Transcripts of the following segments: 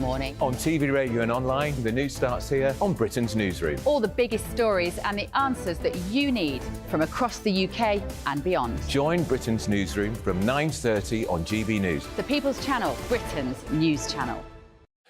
Morning. On TV, radio and online, the news starts here on Britain's Newsroom. All the biggest stories and the answers that you need from across the UK and beyond. Join Britain's Newsroom from 9:30 on GB News. The People's Channel, Britain's news channel.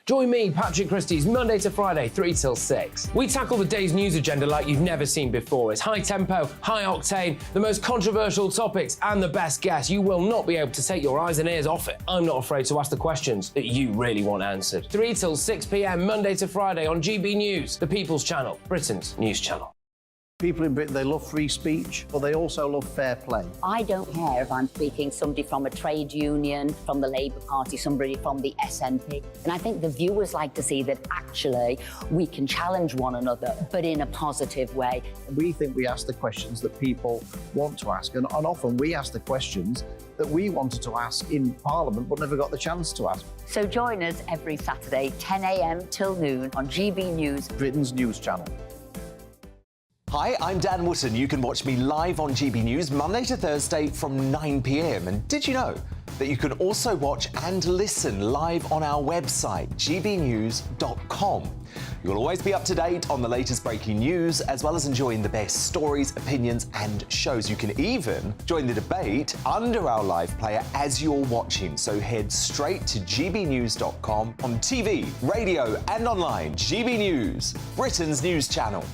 Join me, Patrick Christie's, Monday to Friday, 3 till 6. We tackle the day's news agenda like you've never seen before. It's high tempo, high octane, the most controversial topics and the best guests. You will not be able to take your eyes and ears off it. I'm not afraid to ask the questions that you really want answered. 3 till 6 p.m, Monday to Friday on GB News, the People's Channel, Britain's news channel. People in Britain, they love free speech, but they also love fair play. I don't care if I'm speaking somebody from a trade union, from the Labour Party, somebody from the SNP. And I think the viewers like to see that actually we can challenge one another, but in a positive way. We think we ask the questions that people want to ask, and often we ask the questions that we wanted to ask in Parliament but never got the chance to ask. So join us every Saturday, 10 a.m. till noon on GB News, Britain's news channel. Hi, I'm Dan Wootton. You can watch me live on GB News Monday to Thursday from 9 p.m. And did you know that you can also watch and listen live on our website, gbnews.com. You'll always be up to date on the latest breaking news, as well as enjoying the best stories, opinions and shows. You can even join the debate under our live player as you're watching. So head straight to gbnews.com on TV, radio and online. GB News, Britain's news channel.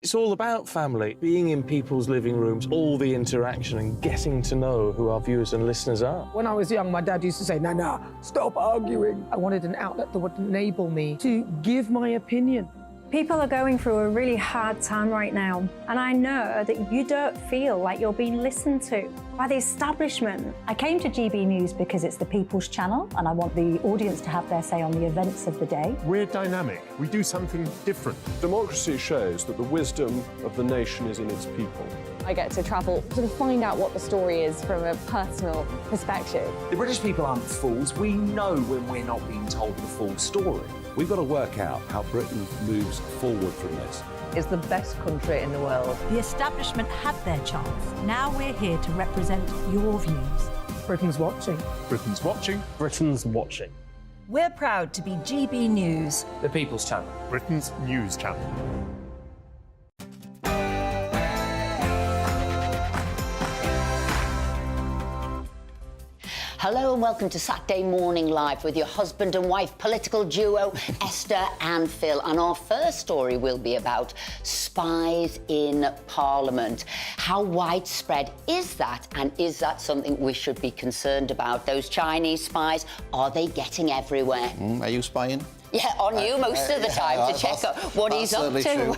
It's all about family, being in people's living rooms, all the interaction and getting to know who our viewers and listeners are. When I was young, my dad used to say, Nana, stop arguing. I wanted an outlet that would enable me to give my opinion. People are going through a really hard time right now, and I know that you don't feel like you're being listened to by the establishment. I came to GB News because it's the People's Channel, and I want the audience to have their say on the events of the day. We're dynamic. We do something different. Democracy shows that the wisdom of the nation is in its people. I get to travel to find out what the story is from a personal perspective. The British people aren't fools. We know when we're not being told the full story. We've got to work out how Britain moves forward from this. It's the best country in the world. The establishment had their chance. Now we're here to represent your views. Britain's watching. Britain's watching. Britain's watching. We're proud to be GB News, The People's Channel, Britain's news channel. Hello and welcome to Saturday Morning Live with your husband and wife political duo, Esther and Phil. And our first story will be about spies in Parliament. How widespread is that? And is that something we should be concerned about? Those Chinese spies, are they getting everywhere? Are you spying? Yeah, on you most of the time to check out what he's up to. True.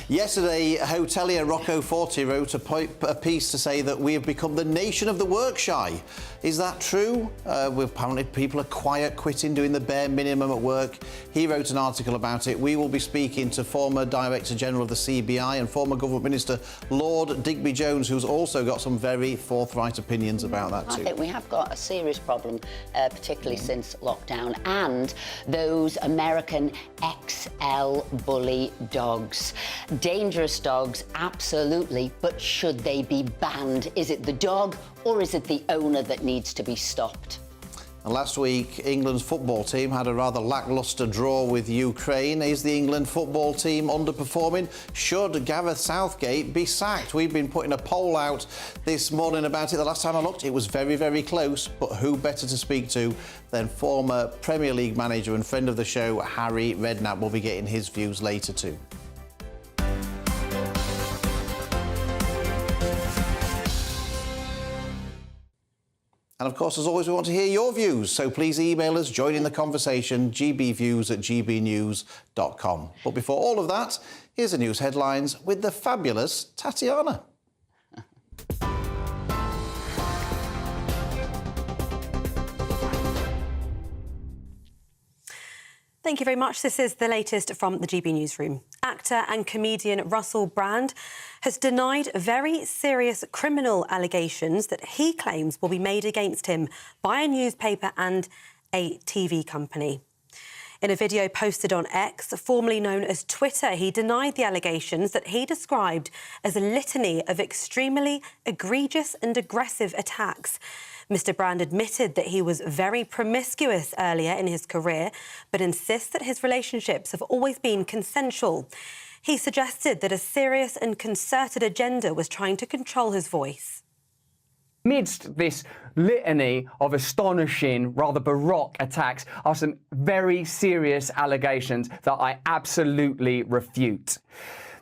Yesterday, hotelier Rocco Forti wrote a piece to say that we have become the nation of the work shy. Is that true? Apparently people are quiet, quitting, doing the bare minimum at work. He wrote an article about it. We will be speaking to former Director General of the CBI and former Government Minister Lord Digby Jones, who's also got some very forthright opinions about that too. I think we have got a serious problem, particularly since lockdown, and those American XL bully dogs. Dangerous dogs, absolutely, but should they be banned? Is it the dog or is it the owner that needs to be stopped? And last week, England's football team had a rather lacklustre draw with Ukraine. Is the England football team underperforming? Should Gareth Southgate be sacked? We've been putting a poll out this morning about it. The last time I looked, it was very, very close. But who better to speak to than former Premier League manager and friend of the show, Harry Redknapp? We'll be getting his views later too. And of course, as always, we want to hear your views, so please email us, join in the conversation, gbviews@gbnews.com. But before all of that, here's the news headlines with the fabulous Tatiana. Thank you very much. This is the latest from the GB Newsroom. Actor and comedian Russell Brand has denied very serious criminal allegations that he claims will be made against him by a newspaper and a TV company. In a video posted on X, formerly known as Twitter, he denied the allegations that he described as a litany of extremely egregious and aggressive attacks Mr. Brand admitted that he was very promiscuous earlier in his career, but insists that his relationships have always been consensual. He suggested that a serious and concerted agenda was trying to control his voice. Amidst this litany of astonishing, rather baroque attacks are some very serious allegations that I absolutely refute.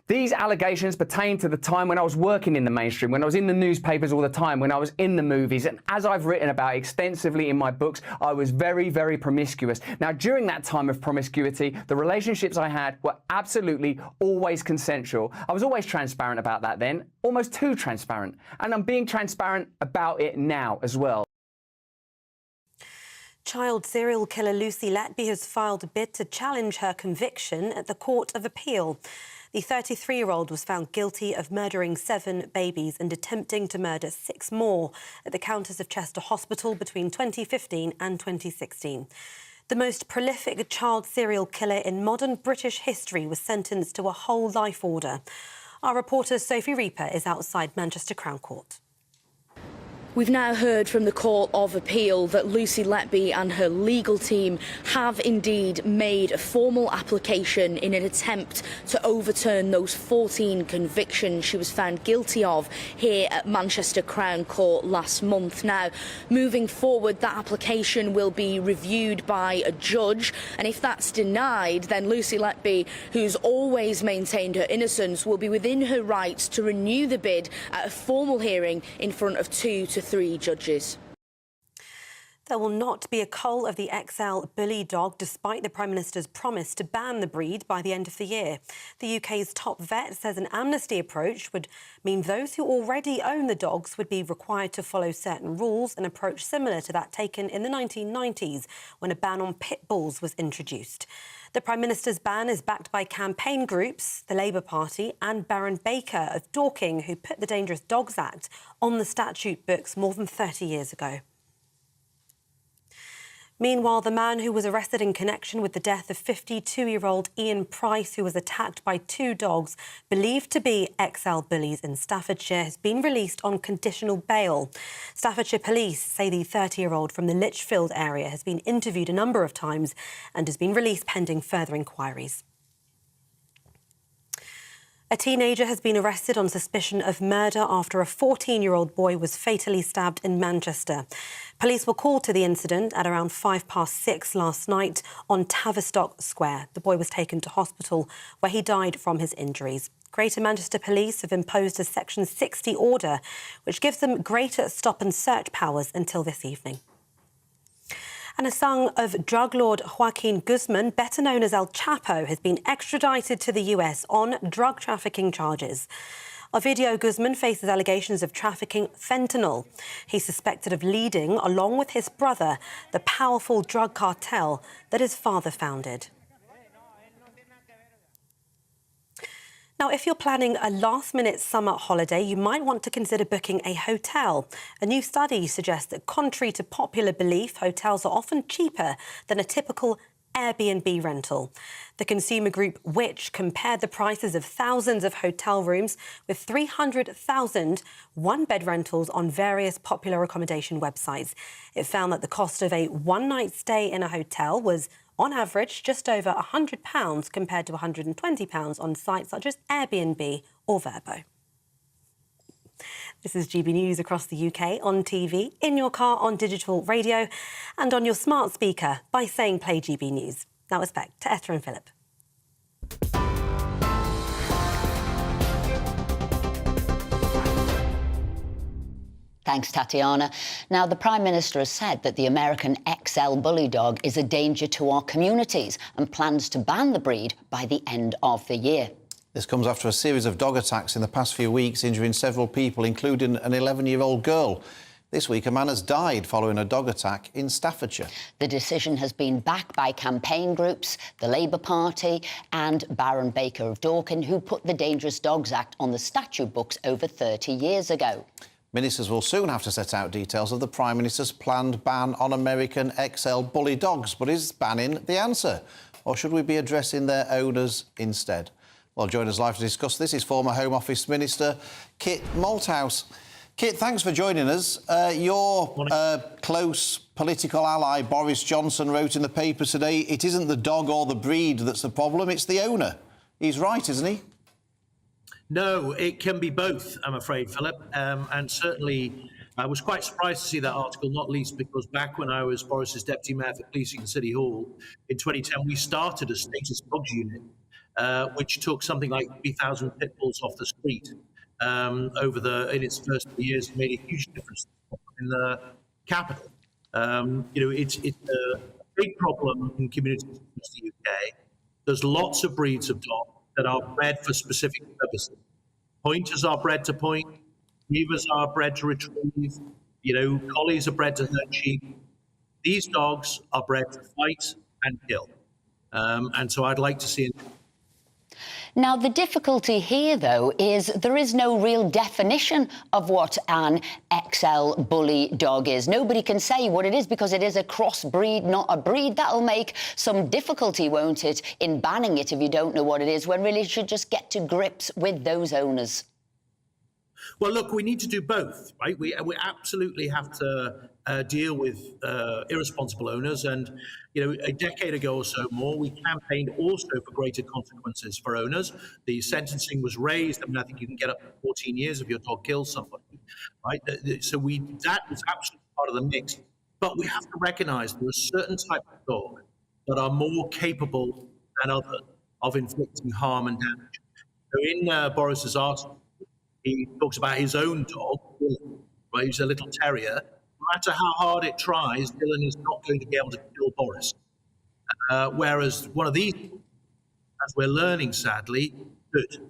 These allegations pertain to the time when I was working in the mainstream, when I was in the newspapers all the time, when I was in the movies, and as I've written about extensively in my books, I was very, very promiscuous. Now, during that time of promiscuity, the relationships I had were absolutely always consensual. I was always transparent about that then, almost too transparent, and I'm being transparent about it now as well. Child serial killer Lucy Letby has filed a bid to challenge her conviction at the Court of Appeal. The 33-year-old was found guilty of murdering 7 babies and attempting to murder 6 more at the Countess of Chester Hospital between 2015 and 2016. The most prolific child serial killer in modern British history was sentenced to a whole life order. Our reporter Sophie Reaper is outside Manchester Crown Court. We've now heard from the Court of Appeal that Lucy Letby and her legal team have indeed made a formal application in an attempt to overturn those 14 convictions she was found guilty of here at Manchester Crown Court last month. Now, moving forward, that application will be reviewed by a judge, and if that's denied, then Lucy Letby, who's always maintained her innocence, will be within her rights to renew the bid at a formal hearing in front of 2 to 3 judges. There will not be a cull of the XL bully dog, despite the Prime Minister's promise to ban the breed by the end of the year. The UK's top vet says an amnesty approach would mean those who already own the dogs would be required to follow certain rules, an approach similar to that taken in the 1990s when a ban on pit bulls was introduced. The Prime Minister's ban is backed by campaign groups, the Labour Party and Baron Baker of Dorking, who put the Dangerous Dogs Act on the statute books more than 30 years ago. Meanwhile, the man who was arrested in connection with the death of 52-year-old Ian Price, who was attacked by 2 dogs believed to be XL bullies in Staffordshire, has been released on conditional bail. Staffordshire police say the 30-year-old from the Lichfield area has been interviewed a number of times and has been released pending further inquiries. A teenager has been arrested on suspicion of murder after a 14-year-old boy was fatally stabbed in Manchester. Police were called to the incident at around 6:05 last night on Tavistock Square. The boy was taken to hospital where he died from his injuries. Greater Manchester Police have imposed a Section 60 order, which gives them greater stop and search powers until this evening. And a son of drug lord Joaquin Guzman, better known as El Chapo, has been extradited to the US on drug trafficking charges. Ovidio Guzman faces allegations of trafficking fentanyl. He's suspected of leading, along with his brother, the powerful drug cartel that his father founded. Now, if you're planning a last-minute summer holiday, you might want to consider booking a hotel. A new study suggests that, contrary to popular belief, hotels are often cheaper than a typical Airbnb rental. The consumer group Which compared the prices of thousands of hotel rooms with 300,000 one-bed rentals on various popular accommodation websites. It found that the cost of a one-night stay in a hotel was, on average, just over £100 compared to £120 on sites such as Airbnb or Vrbo. This is GB News across the UK, on TV, in your car, on digital radio and on your smart speaker by saying Play GB News. Now it's back to Esther and Philip. Thanks, Tatiana. Now, the Prime Minister has said that the American XL bully dog is a danger to our communities and plans to ban the breed by the end of the year. This comes after a series of dog attacks in the past few weeks, injuring several people, including an 11-year-old girl. This week, a man has died following a dog attack in Staffordshire. The decision has been backed by campaign groups, the Labour Party and Baron Baker of Dorking, who put the Dangerous Dogs Act on the statute books over 30 years ago. Ministers will soon have to set out details of the Prime Minister's planned ban on American XL bully dogs. But is banning the answer? Or should we be addressing their owners instead? Well, join us live to discuss this is former Home Office Minister Kit Malthouse. Kit, thanks for joining us. Your close political ally, Boris Johnson, wrote in the paper today, it isn't the dog or the breed that's the problem, it's the owner. He's right, isn't he? No, it can be both, I'm afraid, Philip. And certainly, I was quite surprised to see that article, not least because back when I was Boris's deputy mayor for policing in City Hall in 2010, we started a status dogs unit, which took something like 3,000 pit bulls off the street in its first 3 years, and made a huge difference in the capital. It's a big problem in communities across the UK. There's lots of breeds of dog that are bred for specific purposes. Pointers are bred to point, retrievers are bred to retrieve, collies are bred to herd sheep. These dogs are bred to fight and kill. And so I'd like to see it. Now, the difficulty here, though, is there is no real definition of what an XL bully dog is. Nobody can say what it is because it is a crossbreed, not a breed. That'll make some difficulty, won't it, in banning it if you don't know what it is, when really you should just get to grips with those owners. Well, look, we need to do both, right? We absolutely have to deal with irresponsible owners. And, a decade ago or so more, we campaigned also for greater consequences for owners. The sentencing was raised. I mean, I think you can get up to 14 years if your dog kills somebody, right? So that was absolutely part of the mix. But we have to recognize there are certain types of dog that are more capable than others of inflicting harm and damage. So in Boris's article, he talks about his own dog, Dylan, right? He's a little terrier. No matter how hard it tries, Dylan is not going to be able to kill Boris. Whereas one of these, as we're learning, sadly, could.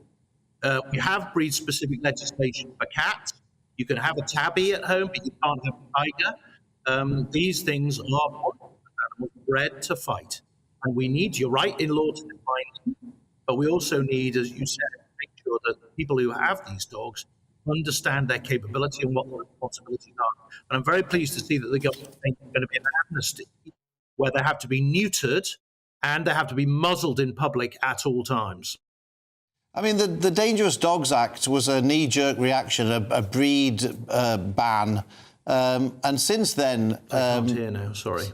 We have breed-specific legislation for cats. You can have a tabby at home, but you can't have a tiger. These things are animals bred to fight. And we need, you're right, in law to define them, but we also need, as you said, that people who have these dogs understand their capability and what their responsibilities are. And I'm very pleased to see that the government thinks there's going to be an amnesty where they have to be neutered and they have to be muzzled in public at all times. I mean, the Dangerous Dogs Act was a knee-jerk reaction, a breed ban. And since then... I can't hear now, sorry.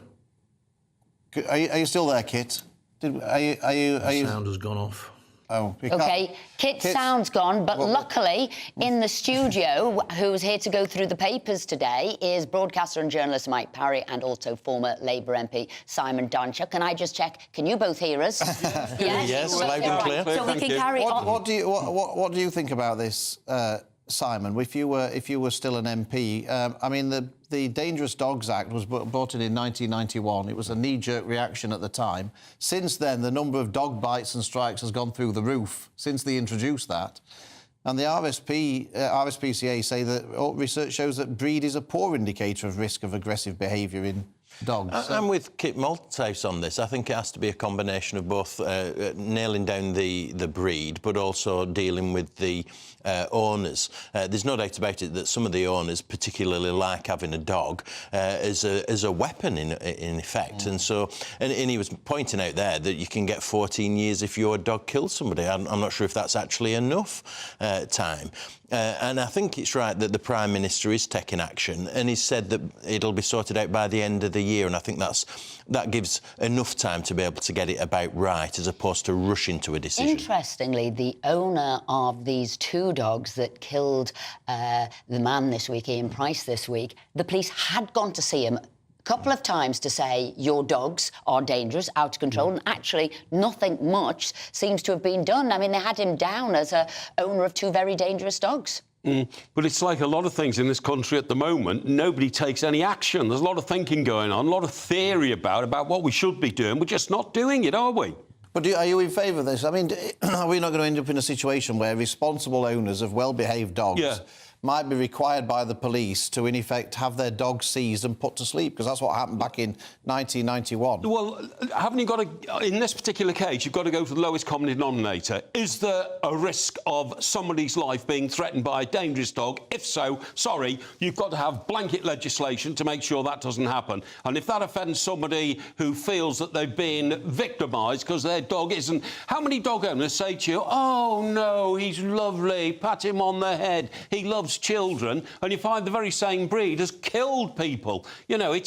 Are you still there, Kit? The sound has gone off. Oh, OK, Kit's sound's gone, but luckily, in the studio, who's here to go through the papers today, is broadcaster and journalist Mike Parry and also former Labour MP Simon Darnchuk. Can I just check, can you both hear us? Yes, loud and clear. So we can carry on. What do you think about this, Simon? If you were still an MP, I mean, the Dangerous Dogs Act was brought in 1991. It was a knee-jerk reaction at the time. Since then, the number of dog bites and strikes has gone through the roof since they introduced that. And the RSPCA say that research shows that breed is a poor indicator of risk of aggressive behaviour in dogs. I'm with Kit Malthouse on this. I think it has to be a combination of both nailing down the breed, but also dealing with the owners. There's no doubt about it that some of the owners particularly like having a dog as a weapon in effect. And so, and he was pointing out there that you can get 14 years if your dog kills somebody. I'm not sure if that's actually enough time. And I think it's right that the Prime Minister is taking action, and he said that it'll be sorted out by the end of the year, and I think that gives enough time to be able to get it about right, as opposed to rushing to a decision. Interestingly, the owner of these two dogs that killed the man this week, Ian Price this week, the police had gone to see him couple of times to say your dogs are dangerous, out of control, and actually nothing much seems to have been done. I mean, they had him down as a owner of two very dangerous dogs. But it's like a lot of things in this country at the moment. Nobody takes any action. There's a lot of thinking going on, a lot of theory about what we should be doing. We're just not doing it, are we? But are you in favour of this? I mean, are we not going to end up in a situation where responsible owners of well-behaved dogs might be required by the police to, in effect, have their dogs seized and put to sleep? Because that's what happened back in 1991. Well, haven't you got to... In this particular case, you've got to go for the lowest common denominator. Is there a risk of somebody's life being threatened by a dangerous dog? If so, sorry, you've got to have blanket legislation to make sure that doesn't happen. And if that offends somebody who feels that they've been victimised because their dog isn't... How many dog owners say to you, oh, no, he's lovely, pat him on the head, he loves helps children, and you find the very same breed has killed people. You know,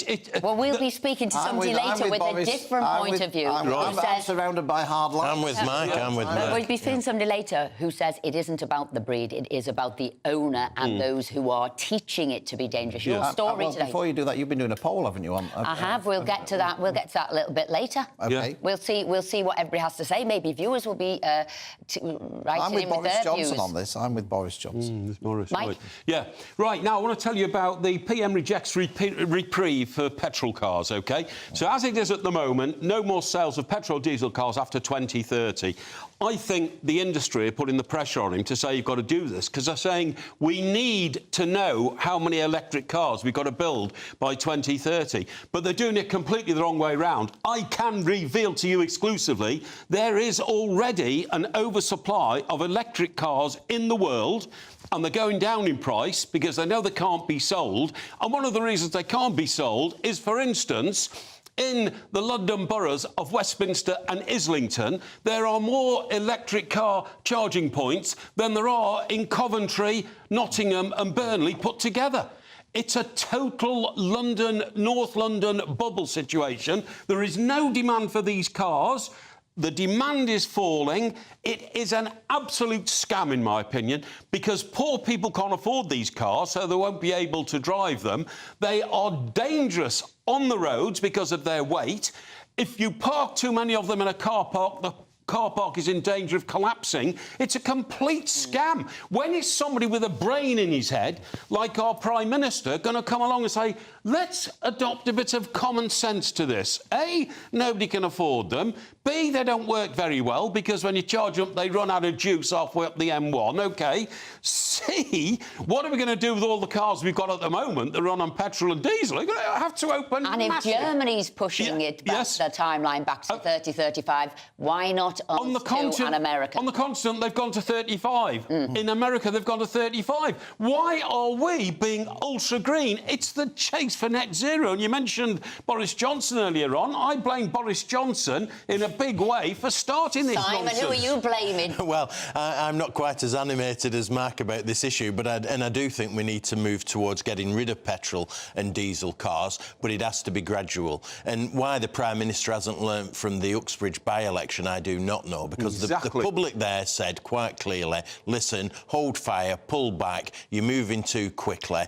Well, we'll be speaking to somebody later with a different point of view. I'm surrounded by hard lines. I'm with Mike, I'm with Mike. We'll be speaking to somebody later who says it isn't about the breed, it is about the owner and those who are teaching it to be dangerous. Your story today. Before you do that, you've been doing a poll, haven't you? I have. We'll get to that. We'll get to that a little bit later. Okay. We'll see what everybody has to say. Maybe viewers will be writing I'm with in Boris with their Johnson views. on this. I'm with Boris Johnson. Boris, Mike? right. Yeah. Right, now I want to tell you about the PM rejects reprieve for petrol cars, OK? So as it is at the moment, no more sales of petrol diesel cars after 2030. I think the industry are putting the pressure on him to say you've got to do this, because they're saying we need to know how many electric cars we've got to build by 2030. But they're doing it completely the wrong way round. I can reveal to you exclusively there is already an oversupply of electric cars in the world, and they're going down in price because they know they can't be sold. And one of the reasons they can't be sold is, for instance, in the London boroughs of Westminster and Islington, there are more electric car charging points than there are in Coventry, Nottingham and Burnley put together. It's a total North London bubble situation. There is no demand for these cars. The demand is falling. It is an absolute scam, in my opinion, because poor people can't afford these cars, so they won't be able to drive them. They are dangerous on the roads because of their weight. If you park too many of them in a car park, the car park is in danger of collapsing. It's a complete scam. When is somebody with a brain in his head, like our Prime Minister, going to come along and say, let's adopt a bit of common sense to this? A, nobody can afford them. B, they don't work very well because when you charge them, they run out of juice halfway up the M1, OK? C, what are we going to do with all the cars we've got at the moment that run on petrol and diesel? We're going to have to open And if Germany's pushing it back, the timeline back to 3035, why not on the continent, America? On the continent, they've gone to 35. In America, they've gone to 35. Why are we being ultra-green? It's the chase for net zero. And you mentioned Boris Johnson earlier on. I blame Boris Johnson in a big way for starting this nonsense. Simon, who are you blaming? Well, I'm not quite as animated as Mark about this issue, but I do think we need to move towards getting rid of petrol and diesel cars, but it has to be gradual. And why the Prime Minister hasn't learnt from the Uxbridge by-election, I do not know, because the public there said quite clearly, listen, hold fire, pull back, you're moving too quickly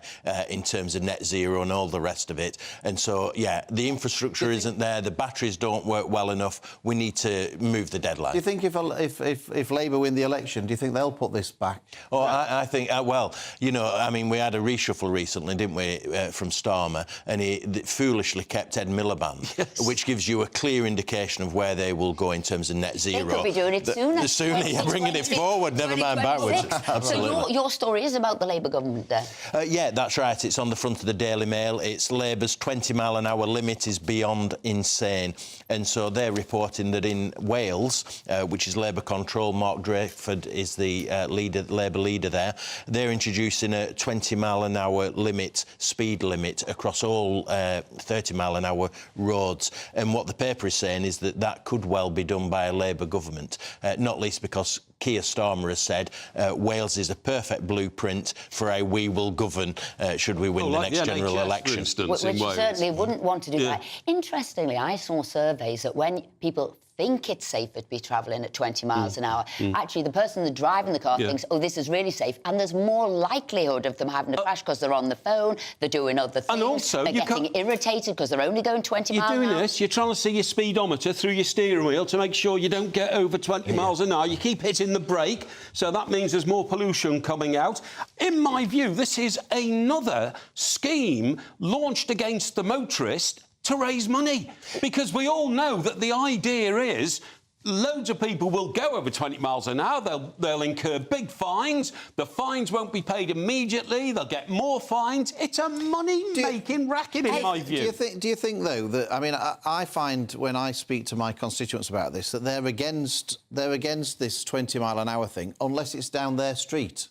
in terms of net zero and all the rest of it. And so, yeah, the infrastructure isn't there, the batteries don't work well enough, we need to move the deadline. Do you think if Labour win the election, do you think they'll put this back? Oh, I think, well, you know, I mean, we had a reshuffle recently, didn't we, from Starmer, and he foolishly kept Ed Miliband, which gives you a clear indication of where they will go in terms of net zero. They could be doing it sooner. The sooner you're bringing it forward, never mind backwards. Absolutely. So your story is about the Labour government there? Yeah, that's right. It's on the front of the Daily Mail. It's Labour's 20-mile-an-hour limit is beyond insane. And so they're reporting that in Wales, which is Labour control, Mark Drakeford is the Labour leader there, they're introducing a 20-mile-an-hour limit, speed limit, across all 30-mile-an-hour roads. And what the paper is saying is that that could well be done by a Labour government, not least because Keir Starmer has said Wales is a perfect blueprint for how we will govern should we win the next general election. Which you certainly wouldn't want to do that. Interestingly, I saw surveys that when people think it's safer to be travelling at 20 miles an hour, actually the person that's driving the car thinks, oh, this is really safe, and there's more likelihood of them having a crash because they're on the phone, they're doing other things, and also, they're getting irritated because they're only going 20 miles an hour. You're doing this, you're trying to see your speedometer through your steering wheel to make sure you don't get over 20 miles an hour. You keep hitting the brake, so that means there's more pollution coming out. In my view, this is another scheme launched against the motorist to raise money, because we all know that the idea is loads of people will go over 20 miles an hour, they'll incur big fines, the fines won't be paid immediately, they'll get more fines. It's a money-making racket, in my view. Do you think, though, that... I mean, I find when I speak to my constituents about this, that they're against this 20-mile-an-hour thing, unless it's down their street.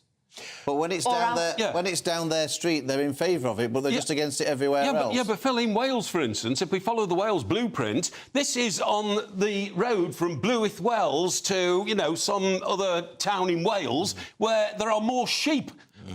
But when it's down their street, they're in favour of it, but they're just against it everywhere else. But Phil, in Wales, for instance, if we follow the Wales blueprint, this is on the road from Blwyth Wells to, you know, some other town in Wales where there are more sheep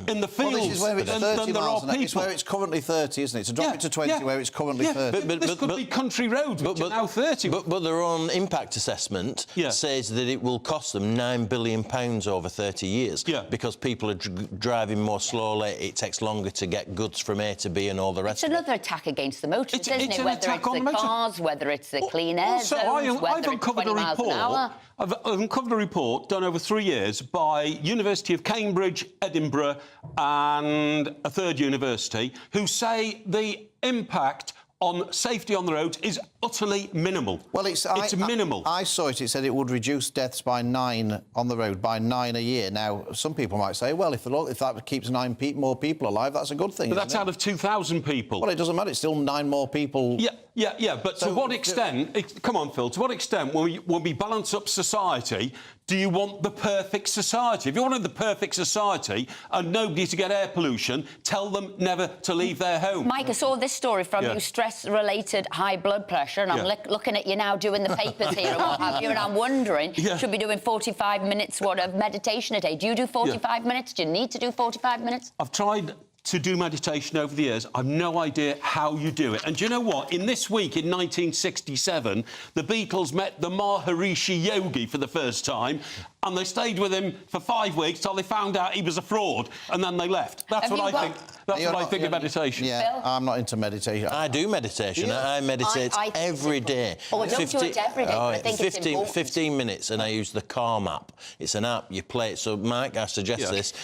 in the fields Well, this is where it's 30 than there miles are an hour. people. It's where it's currently 30, isn't it? To drop it to 20 where it's currently 30. This could be country roads, which are now 30. But their own impact assessment says that it will cost them £9 billion over 30 years because people are driving more slowly, it takes longer to get goods from A to B and all the rest It's another attack against the motorists, isn't it? an Whether attack it's on the motor- cars, whether it's the clean air Also, zones, whether I've it's uncovered 20 miles an hour. I've uncovered a report done over 3 years by University of Cambridge, Edinburgh and a third university who say the impact on safety on the roads is utterly minimal. Well, it's minimal. I saw it. It said it would reduce deaths by 9 on the road, by 9 a year. Now, some people might say, well, if that keeps 9 more people alive, that's a good thing. But that's out of 2,000 people. Well, it doesn't matter. It's still 9 more people. Yeah. But to what extent? Come on, Phil. To what extent, when we balance up society, do you want the perfect society? If you wanted the perfect society and nobody to get air pollution, tell them never to leave their home. Mike, I saw this story from you, stress-related high blood pressure, and I'm looking at you now doing the papers here and what have you, and I'm wondering, should be doing 45 minutes of meditation a day. Do you do 45 minutes? Do you need to do 45 minutes? I've tried to do meditation over the years. I've no idea how you do it. And do you know what? In this week, in 1967, the Beatles met the Maharishi Yogi for the first time, and they stayed with him for 5 weeks till they found out he was a fraud, and then they left. That's what I think. That's what I think of meditation. Yeah, I'm not into meditation. I do meditation. I meditate every day. Oh, I don't do it every day, but I think it's important. 15 minutes, and I use the Calm app. It's an app, you play it. So, Mike, I suggest this.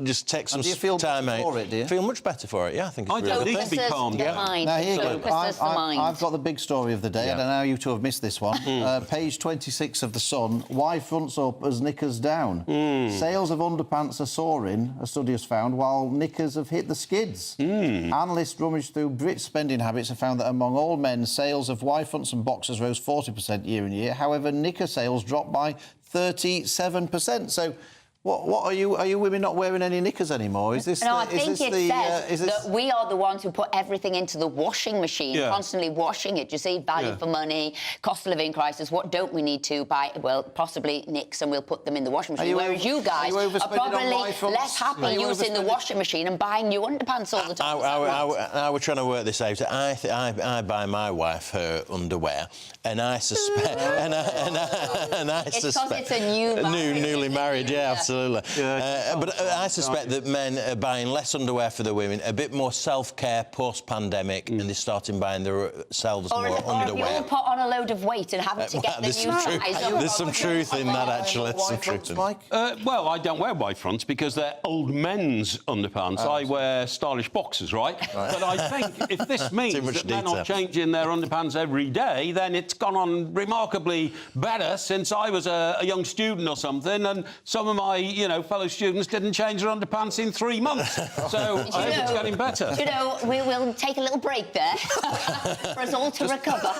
Just take some time out. For it, do you? Feel much better for it, I think it's really need to be calmed down. Now, here you go. I've got the big story of the day. I don't know how you two have missed this one. Page 26 of The Sun. Why fronts up as knickers down? Sales of underpants are soaring, a study has found, while knickers have hit the skids. Analysts rummaged through Brits' spending habits and found that among all men, sales of Y-fronts and boxers rose 40% year on year. However, knicker sales dropped by 37%. So, what are you women not wearing any knickers anymore? Is this? No, I think it says that we are the ones who put everything into the washing machine, constantly washing it. You see, value for money, cost of living crisis. What don't we need to buy? Well, possibly nicks, and we'll put them in the washing machine. Whereas you guys are probably less happy using the washing machine and buying new underpants all the time. We're trying to work this out. I buy my wife her underwear, and I suspect, It's because it's a newly married, absolutely. But I suspect that men are buying less underwear for the women, a bit more self-care post-pandemic, and they're starting buying themselves more underwear. Or if you all put on a load of weight and having to get the new size. There's some truth in that, actually. There's some truth in that. Well, I don't wear Y-fronts because they're old men's underpants. I wear stylish boxers, right? But I think if this means that they're not changing their underpants every day, then it's gone on remarkably better since I was a young student or something, and some of my fellow students didn't change their underpants in 3 months. So I hope it's getting better. We will take a little break there for us all to recover.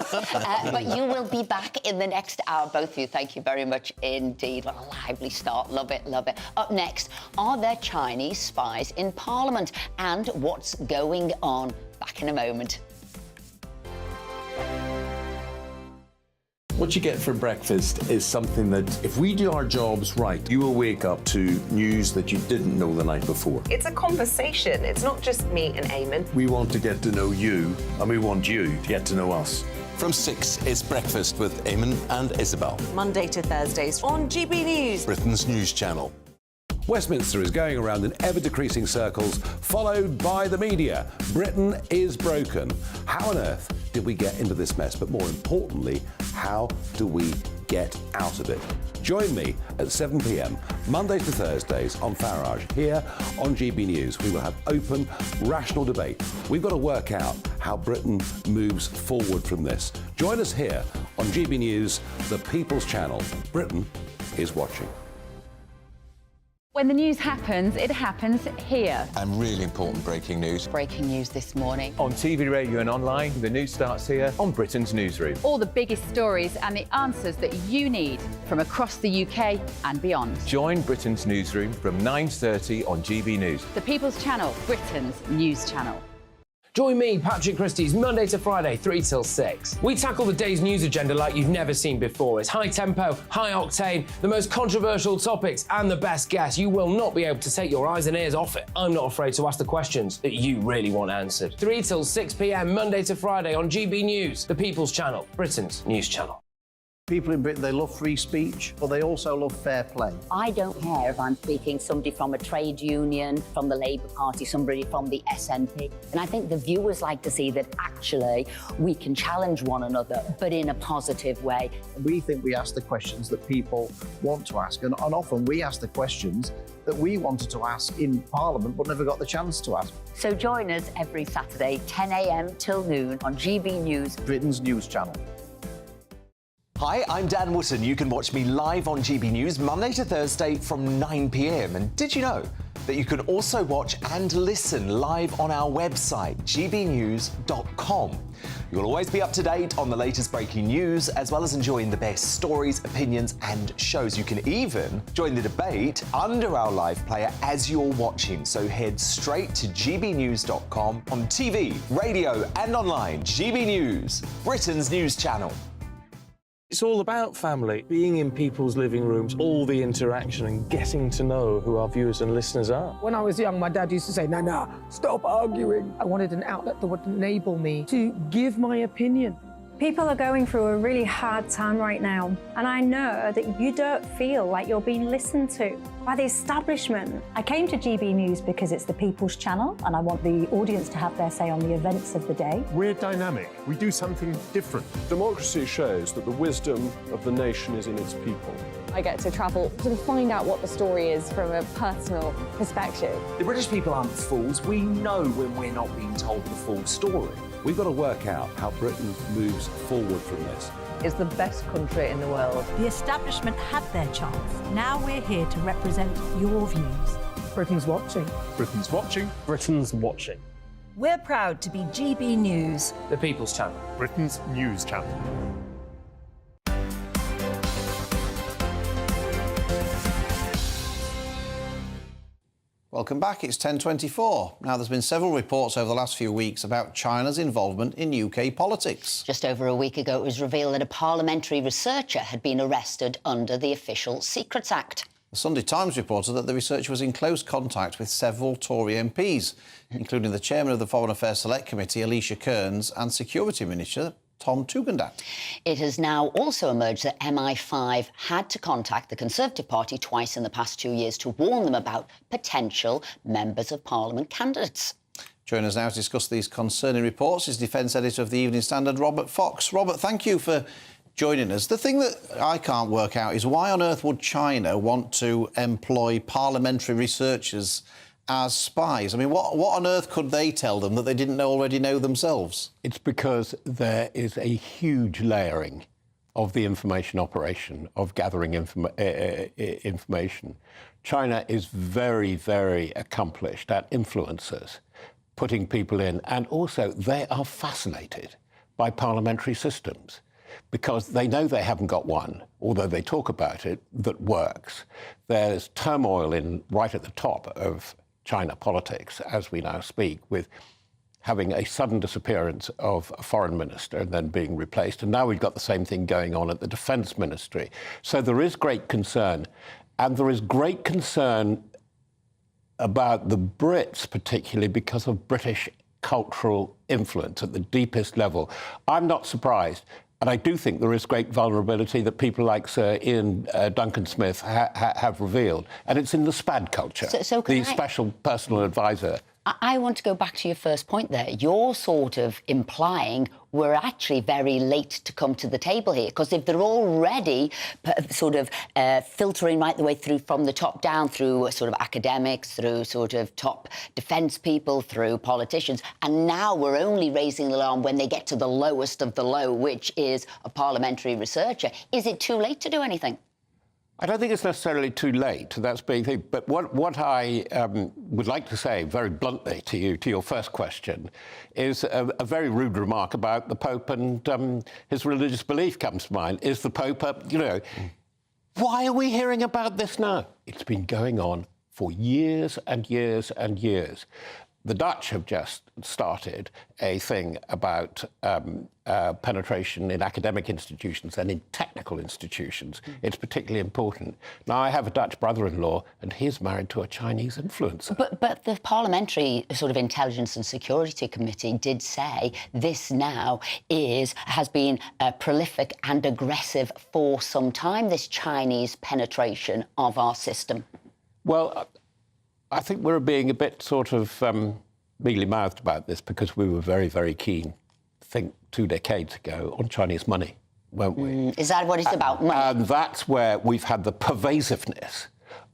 But you will be back in the next hour, both of you. Thank you very much indeed. What a lively start. Love it, love it. Up next, are there Chinese spies in Parliament? And what's going on? Back in a moment. What you get for breakfast is something that, if we do our jobs right, you will wake up to news that you didn't know the night before. It's a conversation. It's not just me and Eamon. We want to get to know you, and we want you to get to know us. From 6, it's Breakfast with Eamon and Isabel. Monday to Thursdays on GB News, Britain's news channel. Westminster is going around in ever-decreasing circles, followed by the media. Britain is broken. How on earth did we get into this mess? But more importantly, how do we get out of it? Join me at 7 p.m, Mondays to Thursdays on Farage, here on GB News. We will have open, rational debate. We've got to work out how Britain moves forward from this. Join us here on GB News, the People's Channel. Britain is watching. When the news happens, it happens here. And really important breaking news. Breaking news this morning. On TV, radio and online, the news starts here on Britain's Newsroom. All the biggest stories and the answers that you need from across the UK and beyond. Join Britain's Newsroom from 9:30 on GB News. The People's Channel, Britain's news channel. Join me, Patrick Christie's, Monday to Friday, 3 till 6. We tackle the day's news agenda like you've never seen before. It's high tempo, high octane, the most controversial topics and the best guests. You will not be able to take your eyes and ears off it. I'm not afraid to ask the questions that you really want answered. 3 till 6 p.m, Monday to Friday on GB News, the People's Channel, Britain's news channel. People in Britain, they love free speech, but they also love fair play. I don't care if I'm speaking somebody from a trade union, from the Labour Party, somebody from the SNP. And I think the viewers like to see that actually we can challenge one another, but in a positive way. We think we ask the questions that people want to ask, and often we ask the questions that we wanted to ask in Parliament but never got the chance to ask. So join us every Saturday, 10 a.m. till noon on GB News, Britain's news channel. Hi, I'm Dan Wootton. You can watch me live on GB News Monday to Thursday from 9 p.m. And did you know that you can also watch and listen live on our website, gbnews.com? You'll always be up to date on the latest breaking news, as well as enjoying the best stories, opinions and shows. You can even join the debate under our live player as you're watching. So head straight to gbnews.com on TV, radio and online. GB News, Britain's news channel. It's all about family, being in people's living rooms, all the interaction and getting to know who our viewers and listeners are. When I was young, my dad used to say, "Nah, stop arguing." I wanted an outlet that would enable me to give my opinion. People are going through a really hard time right now, and I know that you don't feel like you're being listened to by the establishment. I came to GB News because it's the People's Channel and I want the audience to have their say on the events of the day. We're dynamic. We do something different. Democracy shows that the wisdom of the nation is in its people. I get to travel to find out what the story is from a personal perspective. The British people aren't fools. We know when we're not being told the full story. We've got to work out how Britain moves forward from this. It's the best country in the world. The establishment had their chance. Now we're here to represent your views. Britain's watching. Britain's watching. Britain's watching. We're proud to be GB News, the People's Channel, Britain's news channel. Welcome back, it's 10:24. Now, there's been several reports over the last few weeks about China's involvement in UK politics. Just over a week ago, it was revealed that a parliamentary researcher had been arrested under the Official Secrets Act. The Sunday Times reported that the researcher was in close contact with several Tory MPs, including the chairman of the Foreign Affairs Select Committee, Alicia Kearns, and Security Minister Tom Tugendhat. It has now also emerged that MI5 had to contact the Conservative Party twice in the past 2 years to warn them about potential Members of Parliament candidates. Joining us now to discuss these concerning reports is Defence Editor of the Evening Standard, Robert Fox. Robert, thank you for joining us. The thing that I can't work out is why on earth would China want to employ parliamentary researchers as spies? I mean, what on earth could they tell them that they didn't already know themselves? It's because there is a huge layering of the information operation, of gathering information. China is very, very accomplished at influencers, putting people in, and also they are fascinated by parliamentary systems because they know they haven't got one, although they talk about it, that works. There's turmoil right at the top of China politics, as we now speak, with having a sudden disappearance of a foreign minister and then being replaced. And now we've got the same thing going on at the defence ministry. So there is great concern. And there is great concern about the Brits, particularly because of British cultural influence at the deepest level. I'm not surprised. And I do think there is great vulnerability that people like Sir Ian Duncan Smith have revealed. And it's in the SPAD culture, the Special Personal Advisor. I want to go back to your first point there. You're sort of implying we're actually very late to come to the table here, because if they're already sort of filtering right the way through from the top down, through sort of academics, through sort of top defence people, through politicians, and now we're only raising the alarm when they get to the lowest of the low, which is a parliamentary researcher, is it too late to do anything? I don't think it's necessarily too late. That's being thing. But what I would like to say very bluntly to you, to your first question, is a very rude remark about the Pope and his religious belief comes to mind. Is the Pope, why are we hearing about this now? It's been going on for years and years and years. The Dutch have just started a thing about penetration in academic institutions and in technical institutions. It's particularly important. Now, I have a Dutch brother-in-law, and he's married to a Chinese influencer. But the Parliamentary sort of Intelligence and Security Committee did say this now has been prolific and aggressive for some time, this Chinese penetration of our system. Well, I think we're being a bit sort of mealy-mouthed about this because we were very, very keen, I think 2 decades ago, on Chinese money, weren't we? Is that what it's about, money? And that's where we've had the pervasiveness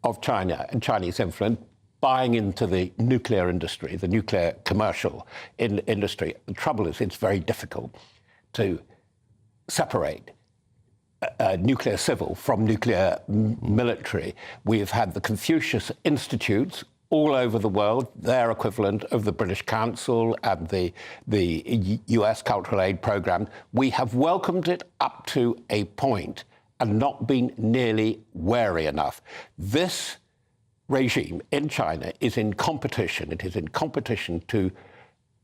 of China and Chinese influence buying into the nuclear industry, the nuclear commercial industry. The trouble is it's very difficult to separate nuclear civil from nuclear military. We've had the Confucius Institutes all over the world, their equivalent of the British Council and the US Cultural Aid Programme. We have welcomed it up to a point and not been nearly wary enough. This regime in China is in competition. It is in competition to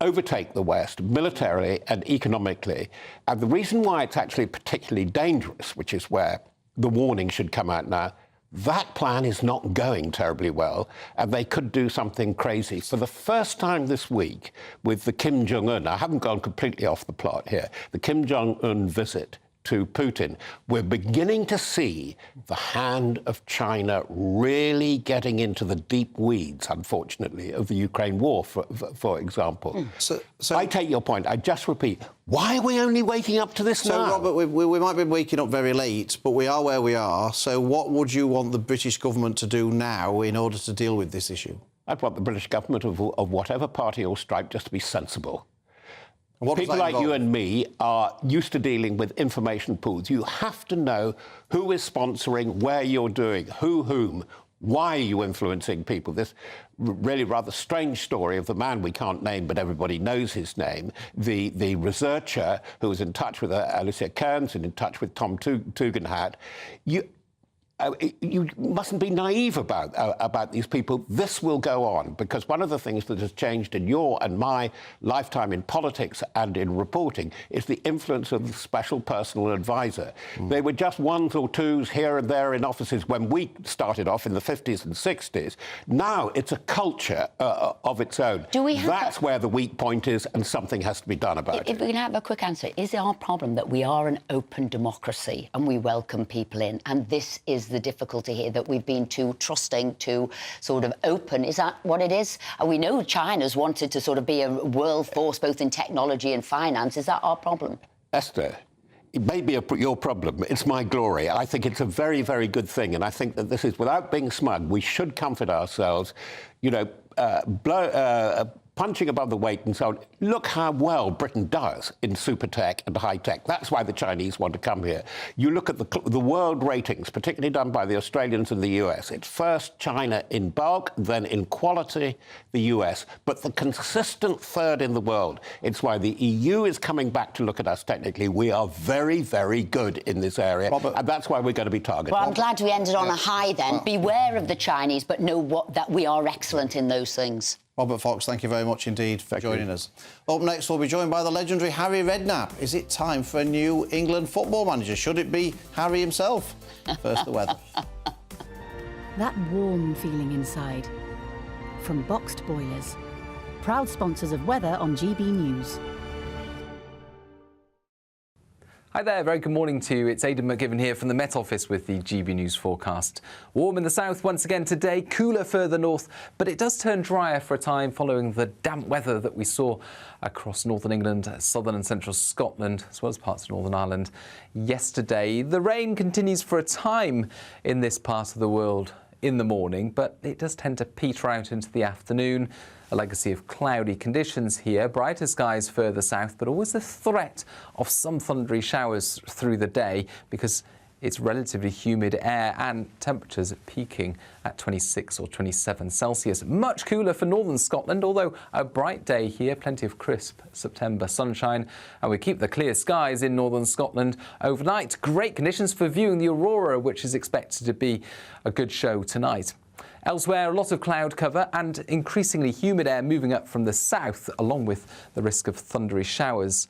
overtake the West militarily and economically. And the reason why it's actually particularly dangerous, which is where the warning should come out now, that plan is not going terribly well, and they could do something crazy. For the first time this week, with the Kim Jong-un, I haven't gone completely off the plot here, the Kim Jong-un visit to Putin, we're beginning to see the hand of China really getting into the deep weeds, unfortunately, of the Ukraine war, for example. So I take your point. I just repeat, why are we only waking up to this now? So, Robert, we might be waking up very late, but we are where we are. So what would you want the British government to do now in order to deal with this issue? I'd want the British government of whatever party or stripe just to be sensible. People like you and me are used to dealing with information pools. You have to know who is sponsoring, where you're doing, whom, why are you influencing people. This really rather strange story of the man we can't name, but everybody knows his name, the researcher who was in touch with Alicia Kearns and in touch with Tom Tugendhat. You mustn't be naive about these people. This will go on, because one of the things that has changed in your and my lifetime in politics and in reporting is the influence of the special personal advisor. They were just ones or twos here and there in offices when we started off in the 50s and 60s. Now it's a culture of its own. That's where the weak point is, and something has to be done about it. If we can have a quick answer, is it our problem that we are an open democracy and we welcome people in, and this is the difficulty here, that we've been too trusting, too sort of open? Is that what it is? And we know China's wanted to sort of be a world force both in technology and finance. Is that our problem? Esther, it may be your problem. It's my glory. I think it's a very, very good thing. And I think that this is, without being smug, we should comfort ourselves, you know, punching above the weight and so on. Look how well Britain does in super tech and high tech. That's why the Chinese want to come here. You look at the world ratings, particularly done by the Australians and the US. It's first China in bulk, then in quality, the US. But the consistent third in the world. It's why the EU is coming back to look at us technically. We are very, very good in this area. And that's why we're going to be targeted. Well, I'm glad we ended on a high then. Beware of the Chinese, but know that we are excellent in those things. Robert Fox, thank you very much indeed for joining us. Up next, we'll be joined by the legendary Harry Redknapp. Is it time for a new England football manager? Should it be Harry himself? First, the weather. That warm feeling inside. From Boxed Boilers. Proud sponsors of weather on GB News. Hi there, very good morning to you. It's Aidan McGivern here from the Met Office with the GB News forecast. Warm in the south once again today, cooler further north, but it does turn drier for a time following the damp weather that we saw across northern England, southern and central Scotland, as well as parts of Northern Ireland yesterday. The rain continues for a time in this part of the world in the morning, but it does tend to peter out into the afternoon. A legacy of cloudy conditions here, brighter skies further south, but always the threat of some thundery showers through the day because it's relatively humid air and temperatures peaking at 26 or 27 Celsius. Much cooler for northern Scotland, although a bright day here, plenty of crisp September sunshine. And we keep the clear skies in northern Scotland overnight. Great conditions for viewing the aurora, which is expected to be a good show tonight. Elsewhere, a lot of cloud cover and increasingly humid air moving up from the south, along with the risk of thundery showers.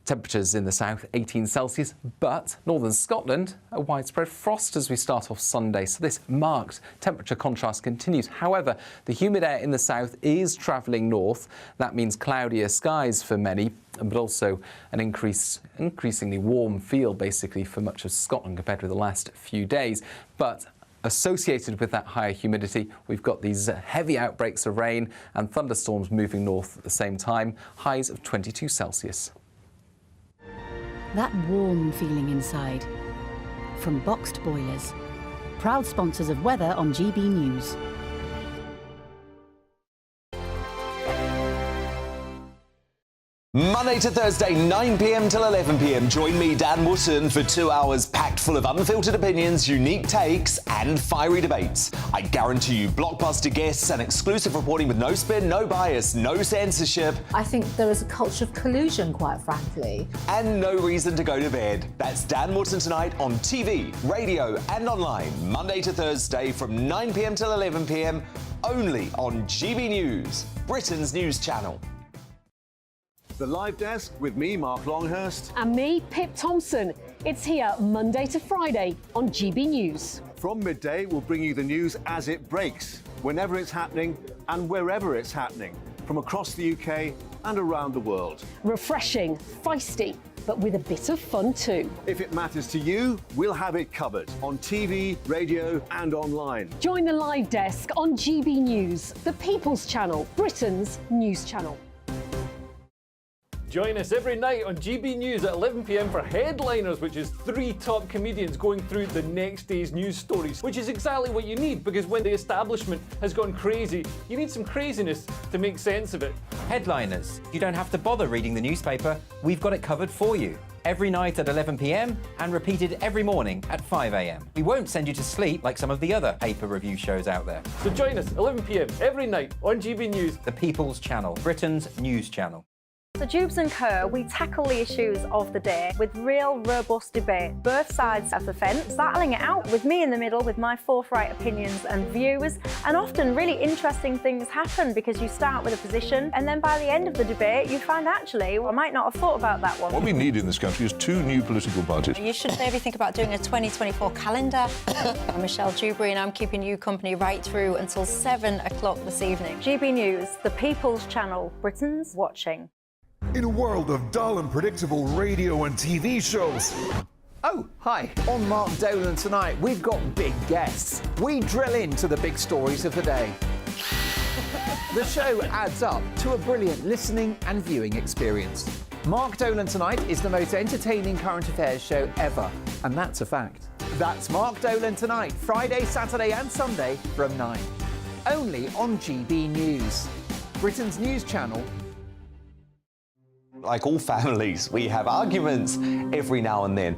Temperatures in the south 18 Celsius, but northern Scotland, a widespread frost as we start off Sunday. So this marked temperature contrast continues. However, the humid air in the south is travelling north. That means cloudier skies for many, but also an increasingly warm feel basically for much of Scotland compared with the last few days. But associated with that higher humidity, we've got these heavy outbreaks of rain and thunderstorms moving north at the same time, highs of 22 Celsius. That warm feeling inside. From Boxed Boilers, proud sponsors of weather on GB News. Monday to Thursday, 9 p.m. till 11 p.m. Join me, Dan Wootton, for 2 hours packed full of unfiltered opinions, unique takes, and fiery debates. I guarantee you blockbuster guests and exclusive reporting with no spin, no bias, no censorship. I think there is a culture of collusion, quite frankly. And no reason to go to bed. That's Dan Wootton tonight on TV, radio, and online. Monday to Thursday from 9 p.m. till 11 p.m. only on GB News, Britain's news channel. The Live Desk with me, Mark Longhurst. And me, Pip Thompson. It's here Monday to Friday on GB News. From midday, we'll bring you the news as it breaks, whenever it's happening and wherever it's happening, from across the UK and around the world. Refreshing, feisty, but with a bit of fun too. If it matters to you, we'll have it covered on TV, radio and online. Join the Live Desk on GB News, the People's Channel, Britain's news channel. Join us every night on GB News at 11 p.m. for Headliners, which is 3 top comedians going through the next day's news stories, which is exactly what you need, because when the establishment has gone crazy, you need some craziness to make sense of it. Headliners. You don't have to bother reading the newspaper. We've got it covered for you. Every night at 11 p.m. and repeated every morning at 5 a.m. We won't send you to sleep like some of the other paper review shows out there. So join us 11 p.m. every night on GB News. The People's Channel, Britain's news channel. So Jubes and Kerr, we tackle the issues of the day with real robust debate, both sides of the fence, battling it out with me in the middle with my forthright opinions and views. And often really interesting things happen because you start with a position and then by the end of the debate you find actually, well, I might not have thought about that one. What we need in this country is 2 new political parties. You should maybe think about doing a 2024 calendar. I'm Michelle Dewberry and I'm keeping you company right through until 7 o'clock this evening. GB News, the People's Channel, Britain's watching. In a world of dull and predictable radio and TV shows. Oh, hi. On Mark Dolan tonight, we've got big guests. We drill into the big stories of the day. The show adds up to a brilliant listening and viewing experience. Mark Dolan Tonight is the most entertaining current affairs show ever, and that's a fact. That's Mark Dolan Tonight, Friday, Saturday and Sunday from 9. Only on GB News, Britain's news channel. Like all families, we have arguments every now and then,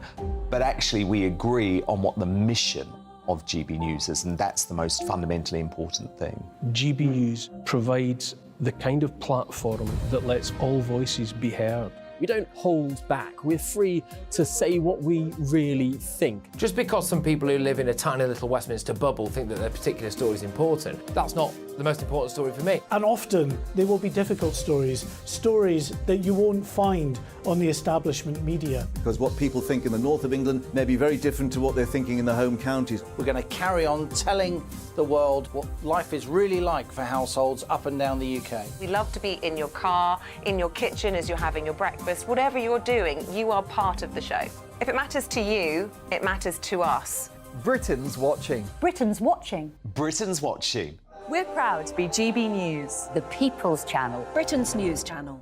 but actually we agree on what the mission of GB News is, and that's the most fundamentally important thing. GB News provides the kind of platform that lets all voices be heard. We don't hold back. We're free to say what we really think. Just because some people who live in a tiny little Westminster bubble think that their particular story is important, that's not the most important story for me. And often they will be difficult stories, stories that you won't find on the establishment media. Because what people think in the north of England may be very different to what they're thinking in the home counties. We're going to carry on telling the world what life is really like for households up and down the UK. We love to be in your car, in your kitchen as you're having your breakfast. Whatever you're doing, you are part of the show. If it matters to you, it matters to us. Britain's watching. Britain's watching. Britain's watching. We're proud to be GB News, the People's Channel, Britain's news channel.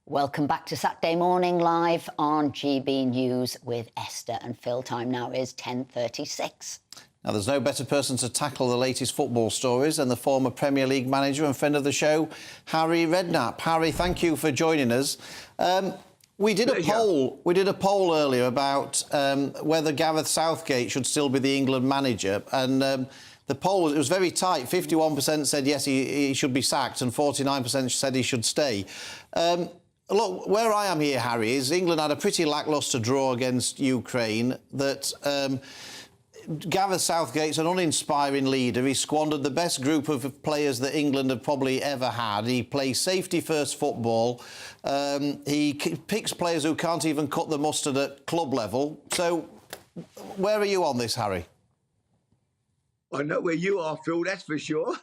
Welcome back to Saturday Morning Live on GB News with Esther and Phil. Time now is 10:36. Now, there's no better person to tackle the latest football stories than the former Premier League manager and friend of the show, Harry Redknapp. Harry, thank you for joining us. We did a poll earlier about whether Gareth Southgate should still be the England manager, and the poll it was very tight. 51% said yes, he should be sacked, and 49% said he should stay. look, where I am here, Harry, is England had a pretty lacklustre draw against Ukraine that... Gareth Southgate's an uninspiring leader. He squandered the best group of players that England have probably ever had. He plays safety-first football. He picks players who can't even cut the mustard at club level. So, where are you on this, Harry? I know where you are, Phil, that's for sure.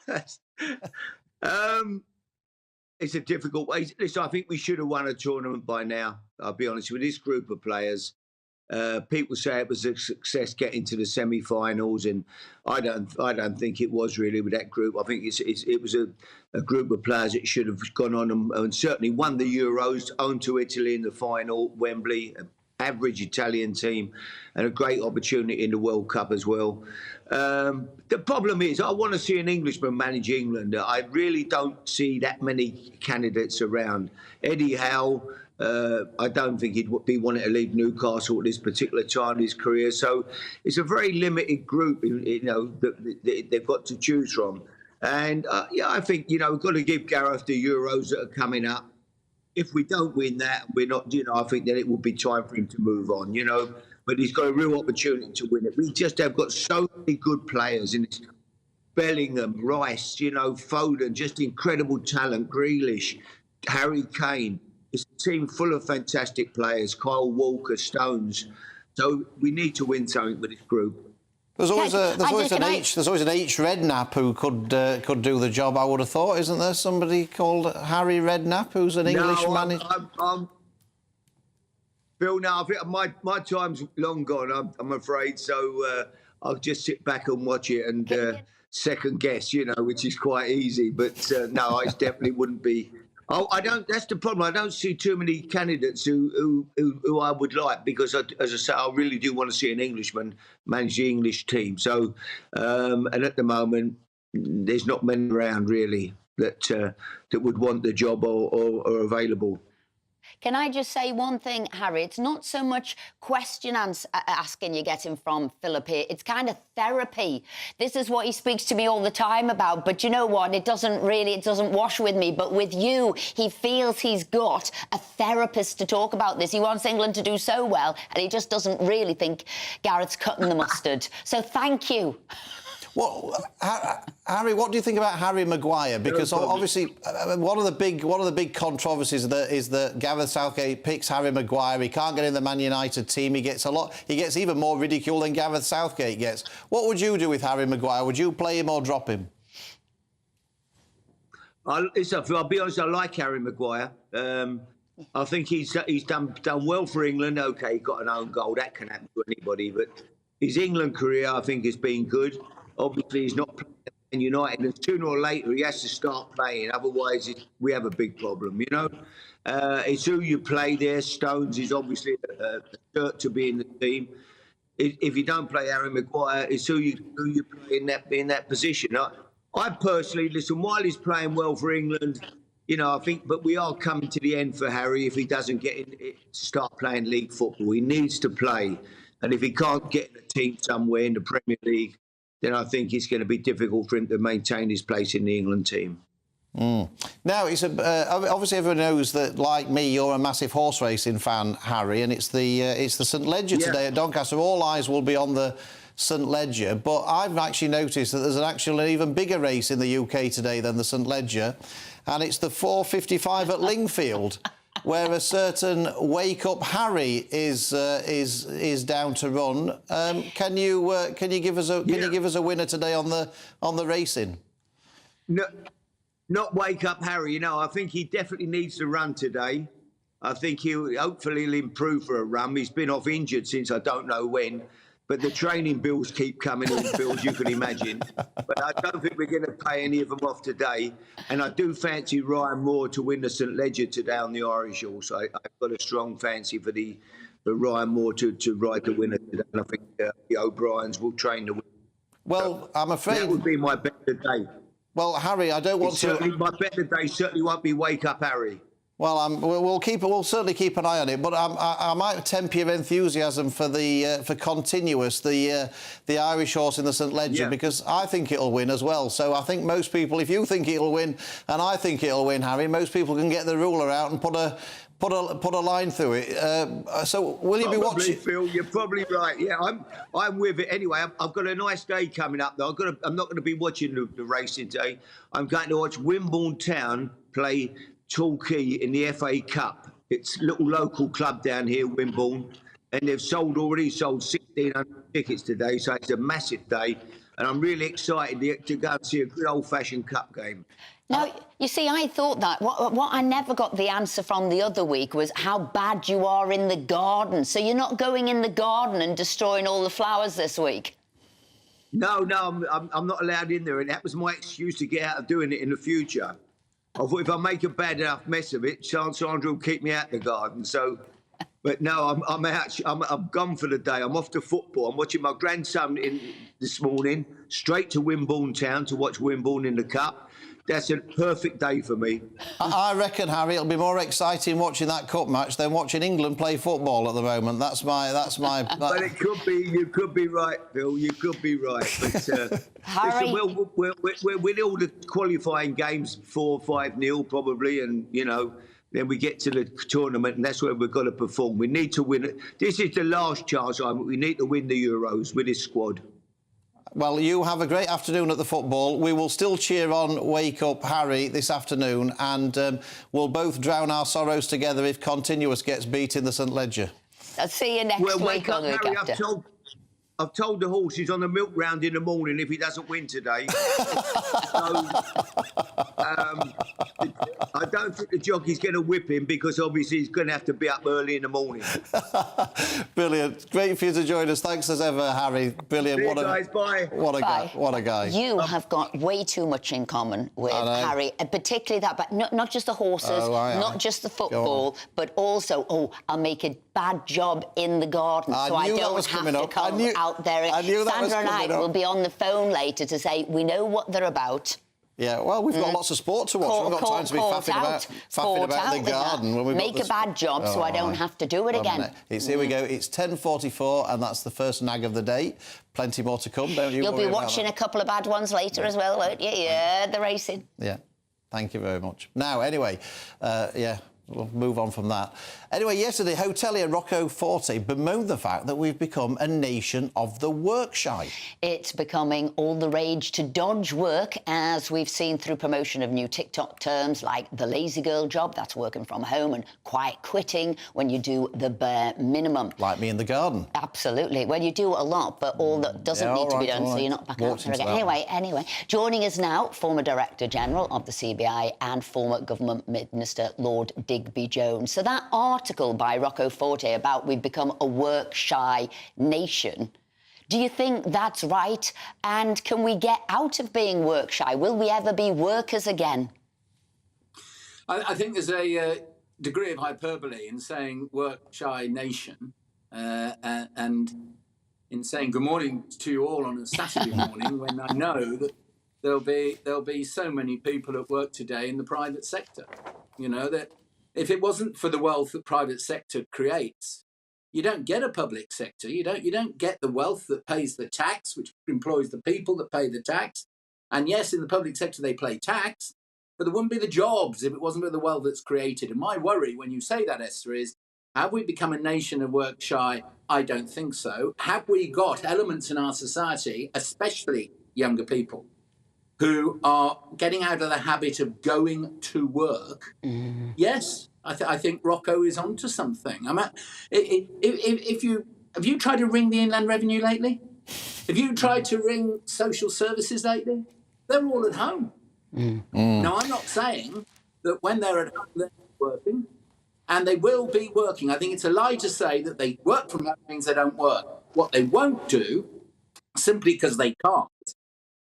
It's a difficult way. Listen, I think we should have won a tournament by now. I'll be honest, with this group of players. People say it was a success getting to the semi-finals, and I don't think it was really with that group. I think it was a group of players that should have gone on and certainly won the Euros, owned to Italy in the final, Wembley, an average Italian team, and a great opportunity in the World Cup as well. The problem is, I want to see an Englishman manage England. I really don't see that many candidates around. Eddie Howe. I don't think he'd be wanting to leave Newcastle at this particular time in his career. So it's a very limited group, that they've got to choose from. And, I think, we've got to give Gareth the Euros that are coming up. If we don't win that, we're not, I think then it will be time for him to move on, But he's got a real opportunity to win it. We just have got so many good players in this. Bellingham, Rice, Foden, just incredible talent, Grealish, Harry Kane. It's a team full of fantastic players, Kyle Walker, Stones. So we need to win something with this group. There's always an H Redknapp who could do the job, I would have thought, isn't there? Somebody called Harry Redknapp who's an English manager. Phil, no, I think my time's long gone, I'm afraid. So I'll just sit back and watch it and second guess, which is quite easy. But no, I definitely wouldn't be. I don't. That's the problem. I don't see too many candidates who I would like because, as I say, I really do want to see an Englishman manage the English team. So, and at the moment, there's not many around really that would want the job or are available. Can I just say one thing, Harry? It's not so much question asking you're getting from Philip here. It's kind of therapy. This is what he speaks to me all the time about. But you know what? It doesn't wash with me. But with you, he feels he's got a therapist to talk about this. He wants England to do so well, and he just doesn't really think Gareth's cutting the mustard. So thank you. Well, Harry, what do you think about Harry Maguire? Because obviously, one of the big controversies is that Gareth Southgate picks Harry Maguire. He can't get in the Man United team. He gets even more ridicule than Gareth Southgate gets. What would you do with Harry Maguire? Would you play him or drop him? I'll be honest. I like Harry Maguire. I think he's done well for England. OK, he got an own goal. That can happen to anybody. But his England career, I think, has been good. Obviously, he's not playing at Man United, and sooner or later he has to start playing. Otherwise, we have a big problem, It's who you play there. Stones is obviously a cert to be in the team. If you don't play Harry Maguire, it's who you play in that position. I personally, listen, while he's playing well for England, I think, but we are coming to the end for Harry if he doesn't start playing league football. He needs to play, and if he can't get in a team somewhere in the Premier League, then I think it's going to be difficult for him to maintain his place in the England team. Now, obviously everyone knows that, like me, you're a massive horse racing fan, Harry, and it's the St Leger today at Doncaster. All eyes will be on the St Leger, but I've actually noticed that there's an even bigger race in the UK today than the St Leger, and it's the 4:55 at Lingfield, where a certain Wake Up Harry is down to run. Can you give us a winner today on the racing? No, not Wake Up Harry. I think he definitely needs to run today. I think hopefully he'll improve for a run. He's been off injured since I don't know when. But the training bills keep coming in, Phil, as you can imagine. But I don't think we're going to pay any of them off today. And I do fancy Ryan Moore to win the St Leger today on the Irish horse. I've got a strong fancy for Ryan Moore to ride the winner today. And I think the O'Briens will train the winner. Well, I'm afraid that would be my bet today. Well, Harry, I don't want to. My bet today certainly won't be Wake Up Harry. Well, we'll certainly keep an eye on it, but I might temper your enthusiasm for Continuous, the Irish horse in the St Leger, because I think it'll win as well. So I think most people, if you think it'll win and I think it'll win, Harry, most people can get the ruler out and put put a line through it. So will you be watching? Phil, you're probably right. Yeah, I'm with it anyway. I've got a nice day coming up though. I'm not going to be watching the racing today. I'm going to watch Wimborne Town play Torquay in the FA Cup. It's a little local club down here, Wimborne, and they've already sold 1,600 tickets today, so it's a massive day. And I'm really excited to go and see a good old-fashioned cup game. Now, you see, I thought that. What I never got the answer from the other week was how bad you are in the garden. So you're not going in the garden and destroying all the flowers this week? No, I'm not allowed in there, and that was my excuse to get out of doing it in the future. I thought if I make a bad enough mess of it, Sandra will keep me out the garden. So, but no, I'm out. I'm gone for the day. I'm off to football. I'm watching my grandson this morning, straight to Wimborne Town to watch Wimborne in the Cup. That's a perfect day for me. I reckon, Harry, it'll be more exciting watching that cup match than watching England play football at the moment. That's my. But it could be. You could be right, Bill. You could be right. But Harry, listen, we'll win all the qualifying games 4-5-0 probably, and then we get to the tournament, and that's where we've got to perform. We need to win it. This is the last chance. We need to win the Euros with this squad. Well, you have a great afternoon at the football. We will still cheer on Wake Up Harry this afternoon, and we'll both drown our sorrows together if Continuous gets beat in the St Ledger. I'll see you next week on the week after. I've told the horse he's on the milk round in the morning if he doesn't win today. I don't think the jockey's going to whip him because obviously he's going to have to be up early in the morning. Brilliant. Great for you to join us. Thanks as ever, Harry. Brilliant. See you guys. Bye. What a guy. You have got way too much in common with Harry, and particularly that, but not just the horses, not just the football, but also, I'll make a bad job in the garden, so I don't have to come out there. Sandra and I will be on the phone later to say we know what they're about. Yeah, well, we've got lots of sport to watch. We've got time to be faffing about the garden. When make a bad job so I don't have to do it again. Here we go. It's 10:44, and that's the first nag of the day. Plenty more to come, don't you? You'll be watching a couple of bad ones later as well, won't you? Yeah, the racing. Yeah. Thank you very much. Now, anyway, we'll move on from that. Anyway, yesterday, hotelier Rocco Forte bemoaned the fact that we've become a nation of the work-shy. It's becoming all the rage to dodge work, as we've seen through promotion of new TikTok terms like the lazy girl job, that's working from home, and quiet quitting when you do the bare minimum. Like me in the garden. Absolutely. Well, you do a lot, but all that doesn't need to be done, so you're not back out there again. Anyway, joining us now, former Director General of the CBI and former Government Minister Lord Digby Jones. So that article by Rocco Forte about we've become a work-shy nation, do you think that's right? And can we get out of being work-shy? Will we ever be workers again? I think there's a degree of hyperbole in saying work-shy nation and in saying good morning to you all on a Saturday morning when I know that there'll be so many people at work today in the private sector. That if it wasn't for the wealth that private sector creates, you don't get a public sector. You don't get the wealth that pays the tax, which employs the people that pay the tax. And yes, in the public sector they pay tax, but there wouldn't be the jobs if it wasn't for the wealth that's created. And my worry when you say that, Esther, is have we become a nation of work shy? I don't think so. Have we got elements in our society, especially younger people, who are getting out of the habit of going to work? Yes, I think Rocco is onto something. If you tried to ring the Inland Revenue lately? Have you tried to ring social services lately? They're all at home. Now, I'm not saying that when they're at home, they're working, and they will be working. I think it's a lie to say that they work from home means they don't work. What they won't do, simply because they can't,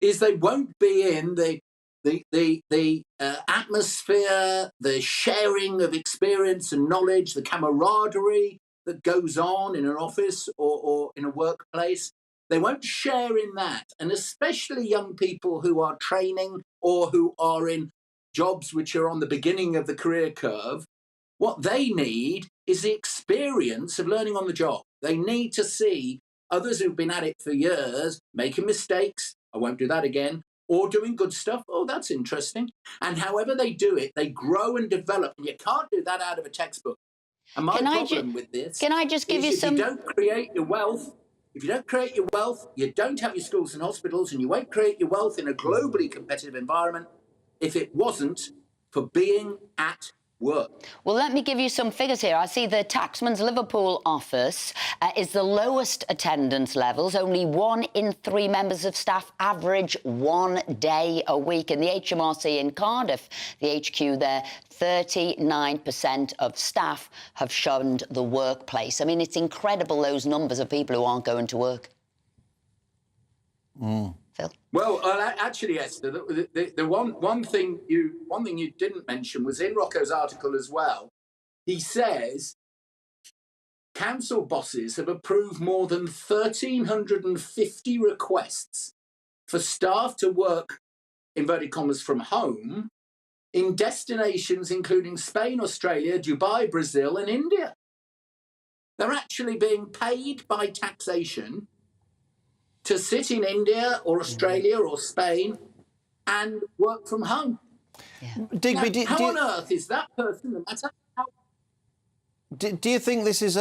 is they won't be in the atmosphere, the sharing of experience and knowledge, the camaraderie that goes on in an office or in a workplace. They won't share in that. And especially young people who are training or who are in jobs which are on the beginning of the career curve, what they need is the experience of learning on the job. They need to see others who've been at it for years making mistakes. I won't do that again. Or doing good stuff. Oh, that's interesting. And however they do it, they grow and develop. And you can't do that out of a textbook. And my problem with this can I just give you if some... you don't create your wealth, you don't have your schools and hospitals, and you won't create your wealth in a globally competitive environment if it wasn't for being at work. Well, let me give you some figures here. I see the Taxman's Liverpool office is the lowest attendance levels. Only 1 in 3 members of staff average 1 day a week. In the HMRC in Cardiff, the HQ there, 39% of staff have shunned the workplace. I mean, it's incredible, those numbers of people who aren't going to work. Phil? Well, actually, Esther, the one thing you didn't mention was in Rocco's article as well. He says council bosses have approved more than 1,350 requests for staff to work, inverted commas, from home in destinations including Spain, Australia, Dubai, Brazil, and India. They're actually being paid by taxation to sit in India or Australia or Spain and work from home. Digby, how on earth is that person, no matter how... Do you think this is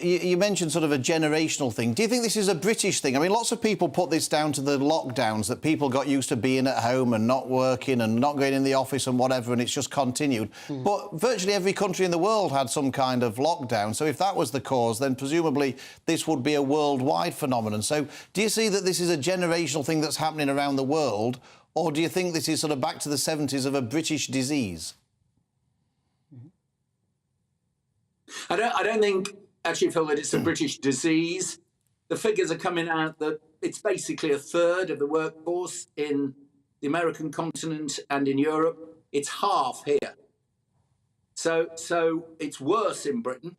you mentioned sort of a generational thing. Do you think this is a British thing? I mean, lots of people put this down to the lockdowns, that people got used to being at home and not working and not going in the office and whatever, and it's just continued. But virtually every country in the world had some kind of lockdown. So if that was the cause, then presumably this would be a worldwide phenomenon. So do you see that this is a generational thing that's happening around the world, or do you think this is sort of back to the 70s of a British disease? I don't think, actually, Phil, that it's a British disease. The figures are coming out that it's basically a third of the workforce in the American continent and in Europe. It's half here. So it's worse in Britain,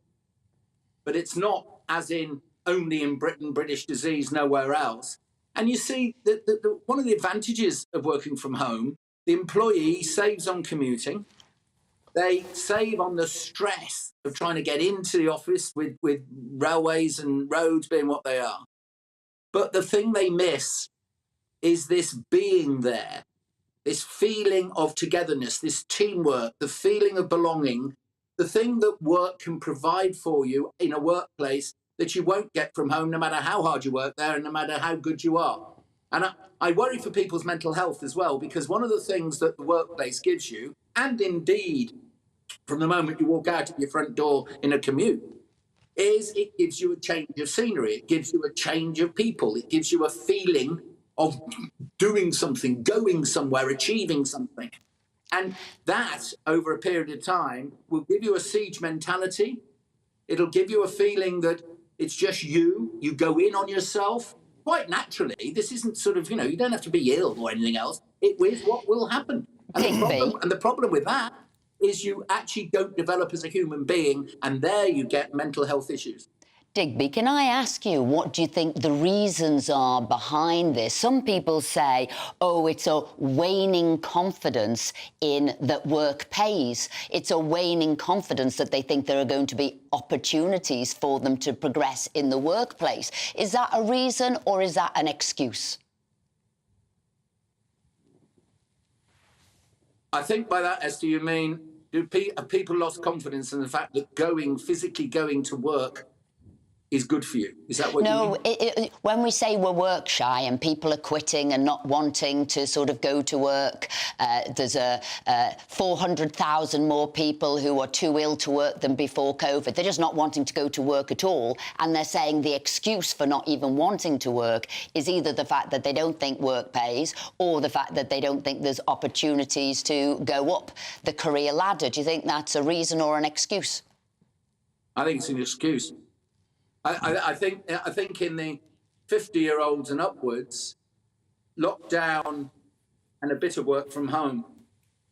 but it's not as in only in Britain, British disease, nowhere else. And you see that one of the advantages of working from home, the employee saves on commuting. They save on the stress of trying to get into the office with railways and roads being what they are. But the thing they miss is this being there, this feeling of togetherness, this teamwork, the feeling of belonging, the thing that work can provide for you in a workplace that you won't get from home, no matter how hard you work there and no matter how good you are. And I worry for people's mental health as well, because one of the things that the workplace gives you, and indeed from the moment you walk out of your front door in a commute, is it gives you a change of scenery. It gives you a change of people. It gives you a feeling of doing something, going somewhere, achieving something. And that, over a period of time, will give you a siege mentality. It'll give you a feeling that it's just you. You go in on yourself. Quite naturally, this isn't sort of, you don't have to be ill or anything else. It is what will happen. And the problem with that is you actually don't develop as a human being, and there you get mental health issues. Digby, can I ask you, what do you think the reasons are behind this? Some people say, oh, it's a waning confidence in that work pays. It's a waning confidence that they think there are going to be opportunities for them to progress in the workplace. Is that a reason, or is that an excuse? I think by that, Esther, you mean, have people lost confidence in the fact that physically going to work is good for you? Is that what you mean? When we say we're work shy and people are quitting and not wanting to sort of go to work, there's 400,000 more people who are too ill to work than before COVID. They're just not wanting to go to work at all, and they're saying the excuse for not even wanting to work is either the fact that they don't think work pays, or the fact that they don't think there's opportunities to go up the career ladder. Do you think that's a reason or an excuse? I think it's an excuse. I think in the 50-year-olds and upwards, lockdown and a bit of work from home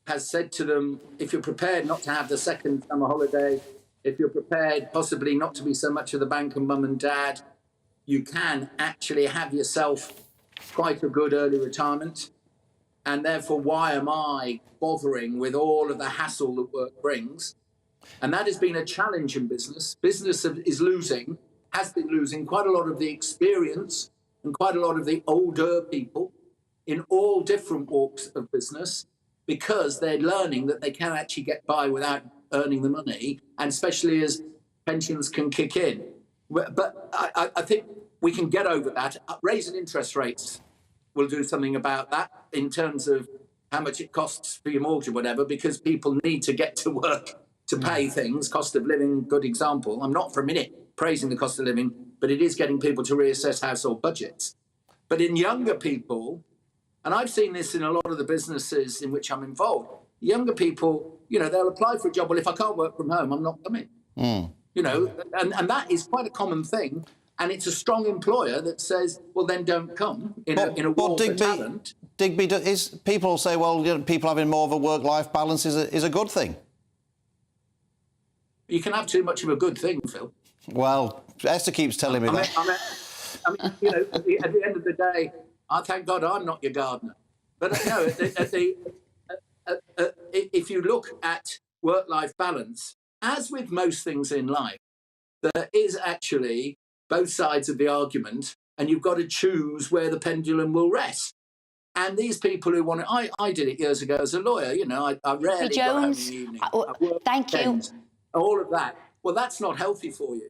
has said to them, if you're prepared not to have the second summer holiday, if you're prepared possibly not to be so much of the bank and mum and dad, you can actually have yourself quite a good early retirement. And therefore, why am I bothering with all of the hassle that work brings? And that has been a challenge in business. Business has been losing quite a lot of the experience and quite a lot of the older people in all different walks of business, because they're learning that they can actually get by without earning the money, and especially as pensions can kick in. But I think we can get over that. Raising interest rates will do something about that in terms of how much it costs for your mortgage or whatever, because people need to get to work to pay things. Cost of living, good example. I'm not for a minute praising the cost of living, but it is getting people to reassess household budgets. But in younger people, and I've seen this in a lot of the businesses in which I'm involved, younger people, they'll apply for a job. Well, if I can't work from home, I'm not coming. And that is quite a common thing. And it's a strong employer that says, well, then don't come in a war for talent. Digby, people say, well, people having more of a work-life balance is a good thing. You can have too much of a good thing, Phil. Well, Esther keeps telling me that. I mean, at the end of the day, I thank God I'm not your gardener. But no, if you look at work-life balance, as with most things in life, there is actually both sides of the argument, and you've got to choose where the pendulum will rest. And these people who want it, I did it years ago as a lawyer. I rarely got home in the evening. Thank you. All of that. Well, that's not healthy for you.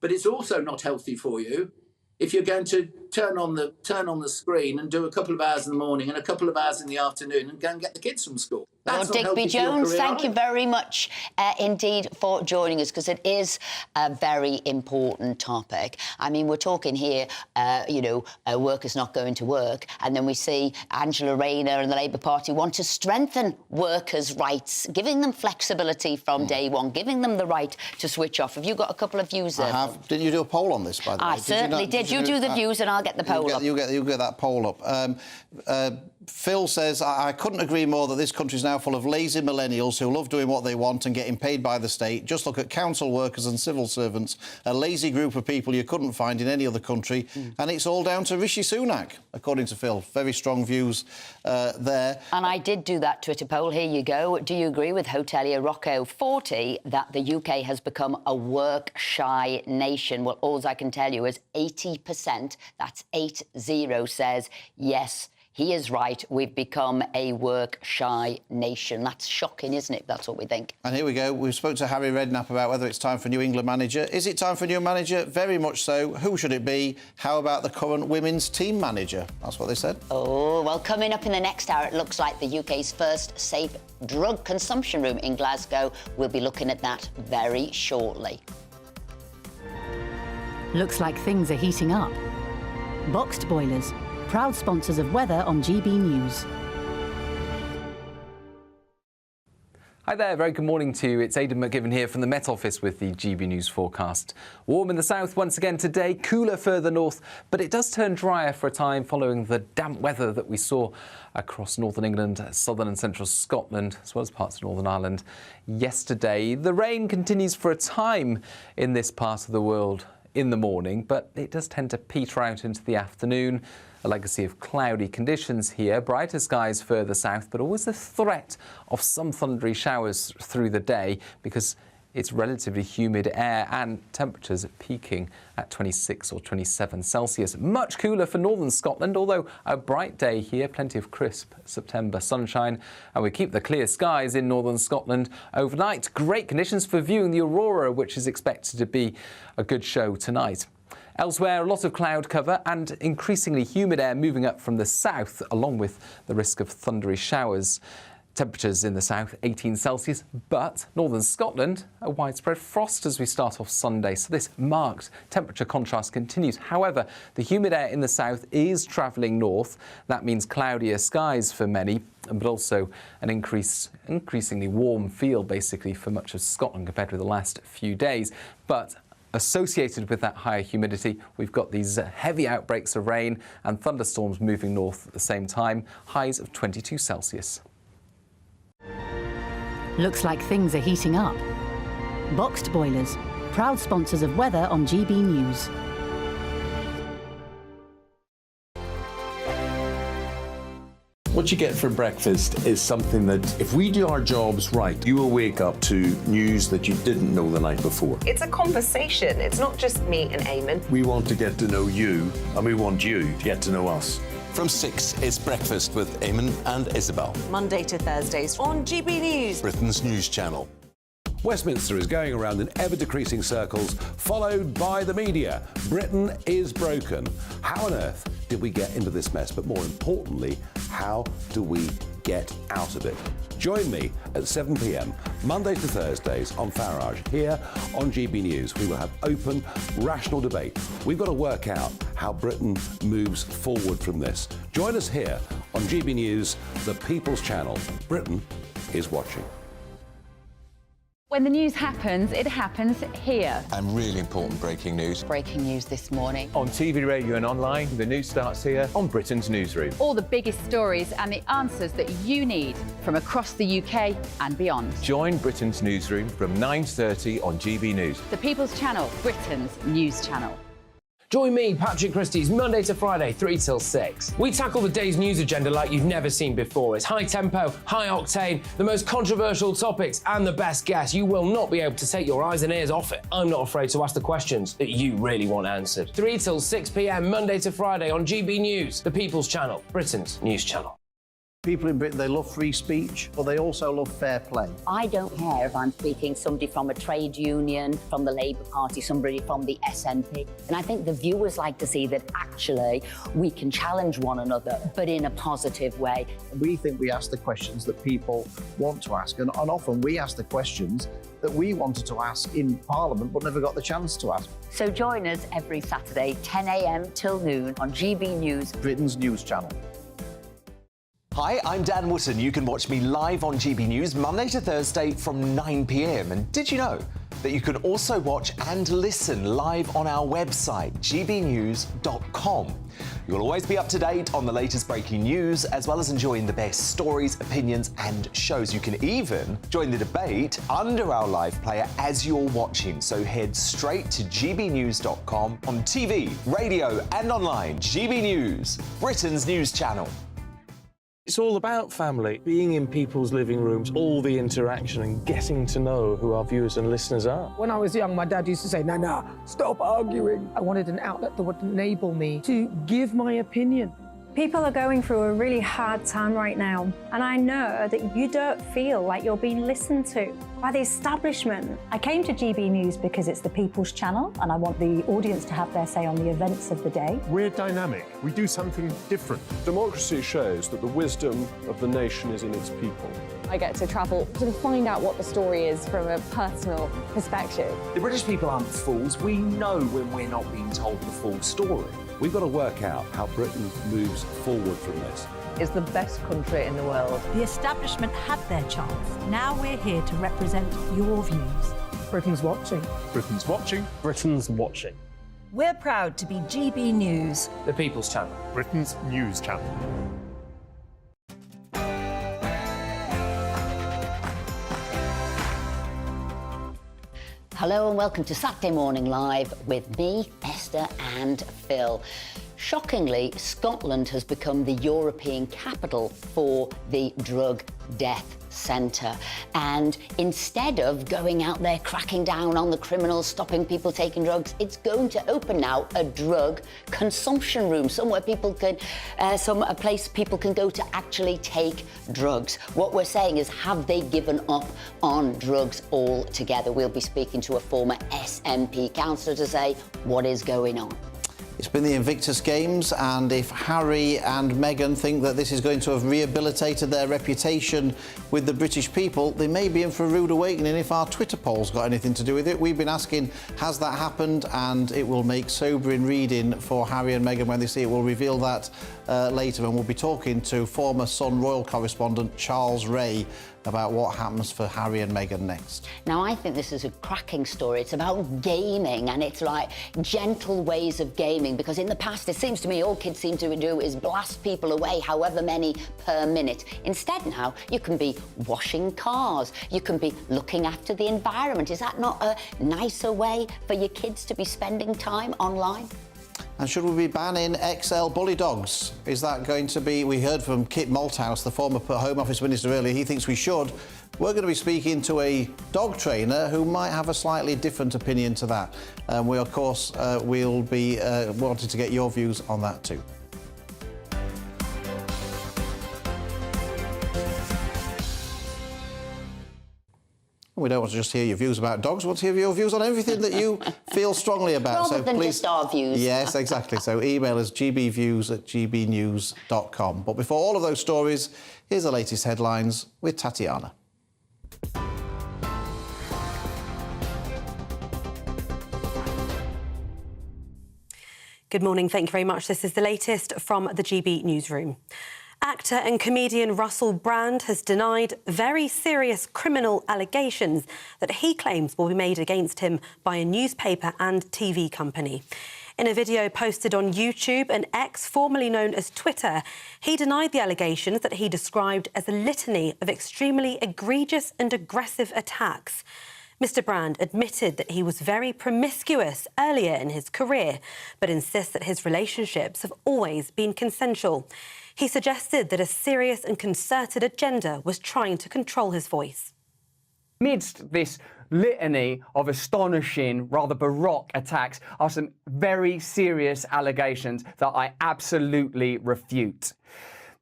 But it's also not healthy for you if you're going to turn on the screen and do a couple of hours in the morning and a couple of hours in the afternoon and go and get the kids from school. Well, Digby Jones, thank you very much indeed for joining us, because it is a very important topic. I mean, we're talking here, workers not going to work, and then we see Angela Rayner and the Labour Party want to strengthen workers' rights, giving them flexibility from day one, giving them the right to switch off. Have you got a couple of views there? I have. Didn't you do a poll on this, by the way? I certainly did. You do the views and I'll get the poll up. You get that poll up. Phil says, I couldn't agree more that this country is now full of lazy millennials who love doing what they want and getting paid by the state. Just look at council workers and civil servants, a lazy group of people you couldn't find in any other country. And it's all down to Rishi Sunak, according to Phil. Very strong views there. And I did do that Twitter poll. Here you go. Do you agree with hotelier Rocco 40 that the UK has become a work-shy nation? Well, all I can tell you is 80%, that's 80, says yes. He is right. We've become a work-shy nation. That's shocking, isn't it? That's what we think. And here we go. We spoke to Harry Redknapp about whether it's time for a new England manager. Is it time for a new manager? Very much so. Who should it be? How about the current women's team manager? That's what they said. Oh, well, coming up in the next hour, it looks like the UK's first safe drug consumption room in Glasgow. We'll be looking at that very shortly. Looks like things are heating up. Boxed boilers, proud sponsors of weather on GB News. Hi there, very good morning to you. It's Aidan McGivern here from the Met Office with the GB News forecast. Warm in the south once again today, cooler further north, but it does turn drier for a time following the damp weather that we saw across northern England, southern and central Scotland, as well as parts of Northern Ireland yesterday. The rain continues for a time in this part of the world in the morning, but it does tend to peter out into the afternoon. A legacy of cloudy conditions here, brighter skies further south, but always the threat of some thundery showers through the day because it's relatively humid air and temperatures peaking at 26 or 27 Celsius. Much cooler for northern Scotland, although a bright day here, plenty of crisp September sunshine. And we keep the clear skies in northern Scotland overnight. Great conditions for viewing the aurora, which is expected to be a good show tonight. Elsewhere, a lot of cloud cover and increasingly humid air moving up from the south, along with the risk of thundery showers. Temperatures in the south, 18 Celsius, but northern Scotland, a widespread frost as we start off Sunday. So this marked temperature contrast continues. However, the humid air in the south is travelling north. That means cloudier skies for many, but also an increasingly warm feel, basically, for much of Scotland compared with the last few days. But associated with that higher humidity, we've got these heavy outbreaks of rain and thunderstorms moving north at the same time, highs of 22 Celsius. Looks like things are heating up. Boxed boilers, proud sponsors of weather on GB News. What you get for breakfast is something that, if we do our jobs right, you will wake up to news that you didn't know the night before. It's a conversation. It's not just me and Eamon. We want to get to know you, and we want you to get to know us. From 6, it's Breakfast with Eamon and Isabel. Monday to Thursdays on GB News. Britain's news channel. Westminster is going around in ever-decreasing circles, followed by the media. Britain is broken. How on earth did we get into this mess? But more importantly, how do we get out of it? Join me at 7 p.m, Mondays to Thursdays on Farage, here on GB News. We will have open, rational debate. We've got to work out how Britain moves forward from this. Join us here on GB News, the People's Channel. Britain is watching. When the news happens, it happens here. And really important breaking news. Breaking news this morning. On TV, radio and online, the news starts here on Britain's Newsroom. All the biggest stories and the answers that you need from across the UK and beyond. Join Britain's Newsroom from 9:30 on GB News. The People's Channel, Britain's news channel. Join me, Patrick Christie's, Monday to Friday, 3 till 6. We tackle the day's news agenda like you've never seen before. It's high tempo, high octane, the most controversial topics and the best guests. You will not be able to take your eyes and ears off it. I'm not afraid to ask the questions that you really want answered. 3 till 6 p.m, Monday to Friday on GB News, the People's Channel, Britain's news channel. People in Britain, they love free speech, but they also love fair play. I don't care if I'm speaking somebody from a trade union, from the Labour Party, somebody from the SNP. And I think the viewers like to see that actually we can challenge one another, but in a positive way. We think we ask the questions that people want to ask, and often we ask the questions that we wanted to ask in Parliament but never got the chance to ask. So join us every Saturday, 10 a.m. till noon on GB News, Britain's news channel. Hi, I'm Dan Wootton. You can watch me live on GB News Monday to Thursday from 9 p.m. And did you know that you can also watch and listen live on our website, gbnews.com? You'll always be up to date on the latest breaking news, as well as enjoying the best stories, opinions and shows. You can even join the debate under our live player as you're watching. So head straight to gbnews.com on TV, radio and online. GB News, Britain's news channel. It's all about family, being in people's living rooms, all the interaction and getting to know who our viewers and listeners are. When I was young, my dad used to say, Nana, stop arguing. I wanted an outlet that would enable me to give my opinion. People are going through a really hard time right now, and I know that you don't feel like you're being listened to by the establishment. I came to GB News because it's the People's Channel and I want the audience to have their say on the events of the day. We're dynamic. We do something different. Democracy shows that the wisdom of the nation is in its people. I get to travel to find out what the story is from a personal perspective. The British people aren't fools. We know when we're not being told the full story. We've got to work out how Britain moves forward from this. It's the best country in the world. The establishment had their chance. Now we're here to represent your views. Britain's watching. Britain's watching. Britain's watching. We're proud to be GB News, the People's Channel, Britain's news channel. Hello and welcome to Saturday Morning Live with me, Esther and Phil. Shockingly, Scotland has become the European capital for the drug death centre. And instead of going out there cracking down on the criminals, stopping people taking drugs, it's going to open now a drug consumption room, somewhere people can, a place people can go to actually take drugs. What we're saying is, have they given up on drugs altogether? We'll be speaking to a former SNP councillor to say what is going on. It's been the Invictus Games, and if Harry and Meghan think that this is going to have rehabilitated their reputation with the British people, they may be in for a rude awakening if our Twitter polls got anything to do with it. We've been asking, has that happened? And it will make sobering reading for Harry and Meghan when they see it. We'll reveal that later, and we'll be talking to former Sun Royal correspondent Charles Ray about what happens for Harry and Meghan next. Now, I think this is a cracking story. It's about gaming, and it's like gentle ways of gaming, because in the past, it seems to me, all kids seem to do is blast people away, however many per minute. Instead now, you can be washing cars, you can be looking after the environment. Is that not a nicer way for your kids to be spending time online? And should we be banning XL bully dogs? Is that going to be... We heard from Kit Malthouse, the former Home Office Minister, earlier. He thinks we should. We're going to be speaking to a dog trainer who might have a slightly different opinion to that. And we, of course, will be wanting to get your views on that too. We don't want to just hear your views about dogs. We want to hear your views on everything that you feel strongly about. Rather than just our views. Yes, exactly. So email us gbviews@gbnews.com. But before all of those stories, here's the latest headlines with Tatiana. Good morning. Thank you very much. This is the latest from the GB Newsroom. Actor and comedian Russell Brand has denied very serious criminal allegations that he claims will be made against him by a newspaper and TV company. In a video posted on YouTube and X, formerly known as Twitter, he denied the allegations that he described as a litany of extremely egregious and aggressive attacks. Mr. Brand admitted that he was very promiscuous earlier in his career, but insists that his relationships have always been consensual. He suggested that a serious and concerted agenda was trying to control his voice. Amidst this litany of astonishing, rather baroque attacks are some very serious allegations that I absolutely refute.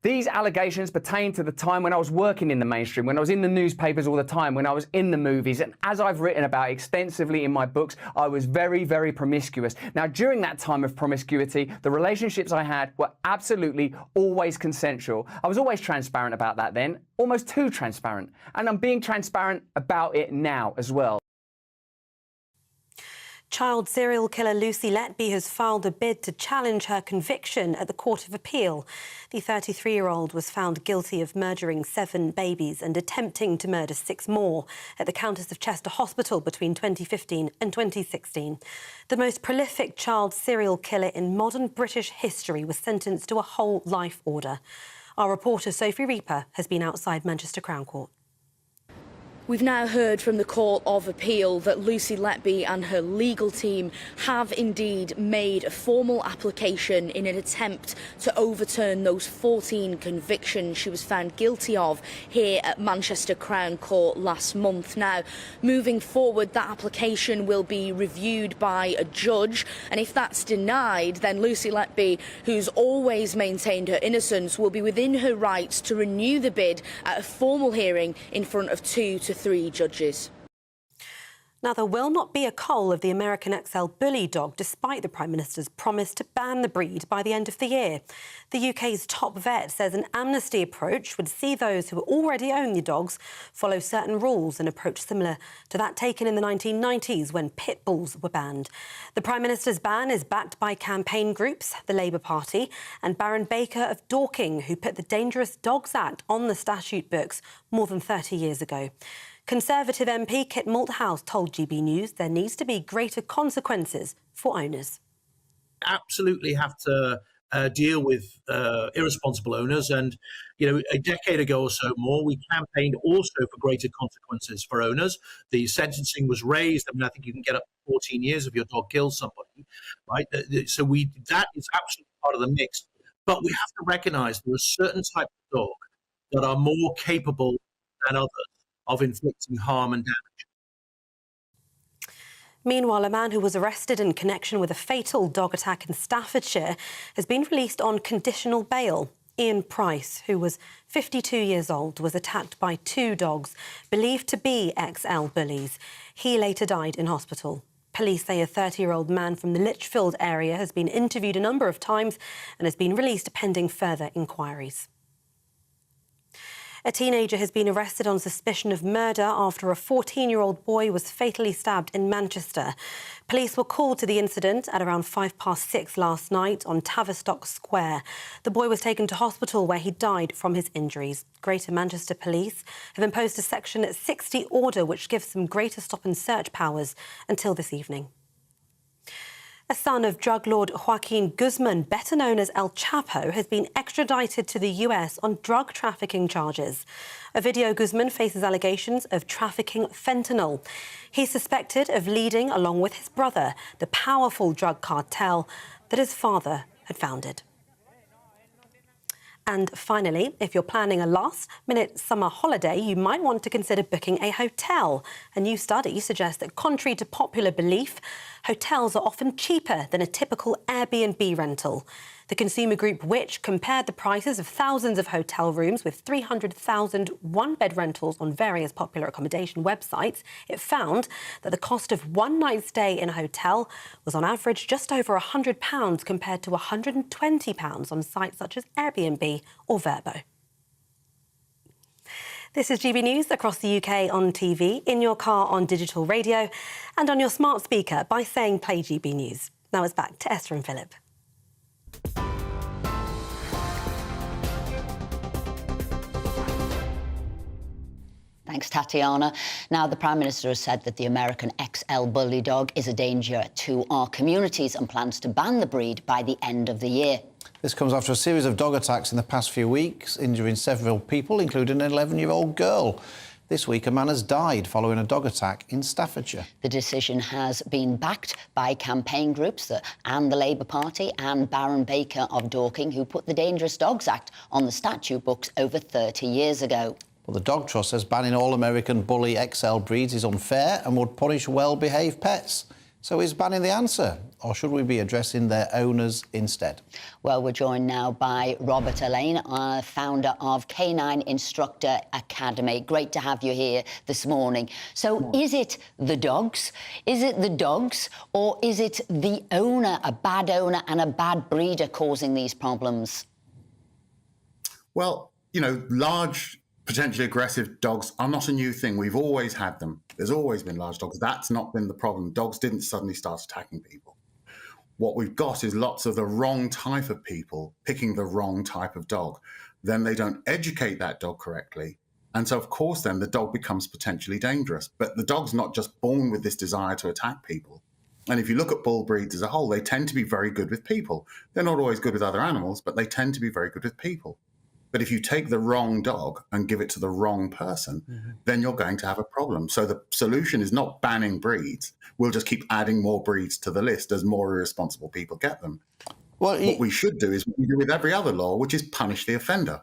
These allegations pertain to the time when I was working in the mainstream, when I was in the newspapers all the time, when I was in the movies, and as I've written about extensively in my books, I was very, very promiscuous. Now, during that time of promiscuity, the relationships I had were absolutely always consensual. I was always transparent about that then, almost too transparent, and I'm being transparent about it now as well. Child serial killer Lucy Letby has filed a bid to challenge her conviction at the Court of Appeal. The 33-year-old was found guilty of murdering 7 babies and attempting to murder 6 more at the Countess of Chester Hospital between 2015 and 2016. The most prolific child serial killer in modern British history was sentenced to a whole life order. Our reporter Sophie Reaper has been outside Manchester Crown Court. We've now heard from the Court of Appeal that Lucy Letby and her legal team have indeed made a formal application in an attempt to overturn those 14 convictions she was found guilty of here at Manchester Crown Court last month. Now, moving forward, that application will be reviewed by a judge, and if that's denied, then Lucy Letby, who's always maintained her innocence, will be within her rights to renew the bid at a formal hearing in front of 2 to 3 judges. Now, there will not be a cull of the American XL Bully dog, despite the Prime Minister's promise to ban the breed by the end of the year. The UK's top vet says an amnesty approach would see those who already own the dogs follow certain rules, an approach similar to that taken in the 1990s when pit bulls were banned. The Prime Minister's ban is backed by campaign groups, the Labour Party and Baron Baker of Dorking, who put the Dangerous Dogs Act on the statute books more than 30 years ago. Conservative MP Kit Malthouse told GB News there needs to be greater consequences for owners. Absolutely have to deal with irresponsible owners. And, you know, a decade ago or so more, we campaigned also for greater consequences for owners. The sentencing was raised. I mean, I think you can get up to 14 years if your dog kills somebody, right? So that is absolutely part of the mix. But we have to recognise there are certain types of dog that are more capable than others of inflicting harm and damage. Meanwhile, a man who was arrested in connection with a fatal dog attack in Staffordshire has been released on conditional bail. Ian Price, who was 52 years old, was attacked by 2 dogs believed to be XL bullies. He later died in hospital. Police say a 30-year-old man from the Lichfield area has been interviewed a number of times and has been released pending further inquiries. A teenager has been arrested on suspicion of murder after a 14-year-old boy was fatally stabbed in Manchester. Police were called to the incident at around 6:05 last night on Tavistock Square. The boy was taken to hospital where he died from his injuries. Greater Manchester Police have imposed a Section 60 order which gives them greater stop and search powers until this evening. A son of drug lord Joaquin Guzman, better known as El Chapo, has been extradited to the US on drug trafficking charges. A video Guzman faces allegations of trafficking fentanyl. He's suspected of leading, along with his brother, the powerful drug cartel that his father had founded. And finally, if you're planning a last-minute summer holiday, you might want to consider booking a hotel. A new study suggests that, contrary to popular belief, hotels are often cheaper than a typical Airbnb rental. The consumer group Which compared the prices of thousands of hotel rooms with 300,000 one-bed rentals on various popular accommodation websites. It found that the cost of one night's stay in a hotel was on average just over £100 compared to £120 on sites such as Airbnb or Vrbo. This is GB News across the UK on TV, in your car on digital radio and on your smart speaker by saying play GB News. Now it's back to Esther and Philip. Thanks, Tatiana. Now, the Prime Minister has said that the American XL Bully Dog is a danger to our communities and plans to ban the breed by the end of the year. This comes after a series of dog attacks in the past few weeks, injuring several people, including an 11-year-old girl. This week, a man has died following a dog attack in Staffordshire. The decision has been backed by campaign groups and the Labour Party and Baron Baker of Dorking, who put the Dangerous Dogs Act on the statute books over 30 years ago. Well, the Dog Trust says banning all American Bully XL breeds is unfair and would punish well-behaved pets. So is banning the answer, or should we be addressing their owners instead? Well, we're joined now by Robert Elaine, founder of Canine Instructor Academy. Great to have you here this morning. So is it the dogs? Is it the dogs? Or is it the owner, a bad owner and a bad breeder causing these problems? Well, you know, large, potentially aggressive dogs are not a new thing. We've always had them. There's always been large dogs. That's not been the problem. Dogs didn't suddenly start attacking people. What we've got is lots of the wrong type of people picking the wrong type of dog. Then they don't educate that dog correctly. And so, of course, then the dog becomes potentially dangerous. But the dog's not just born with this desire to attack people. And if you look at bull breeds as a whole, they tend to be very good with people. They're not always good with other animals, but they tend to be very good with people. But if you take the wrong dog and give it to the wrong person, then you're going to have a problem. So the solution is not banning breeds. We'll just keep adding more breeds to the list as more irresponsible people get them. Well, what we should do is what we do with every other law, which is punish the offender.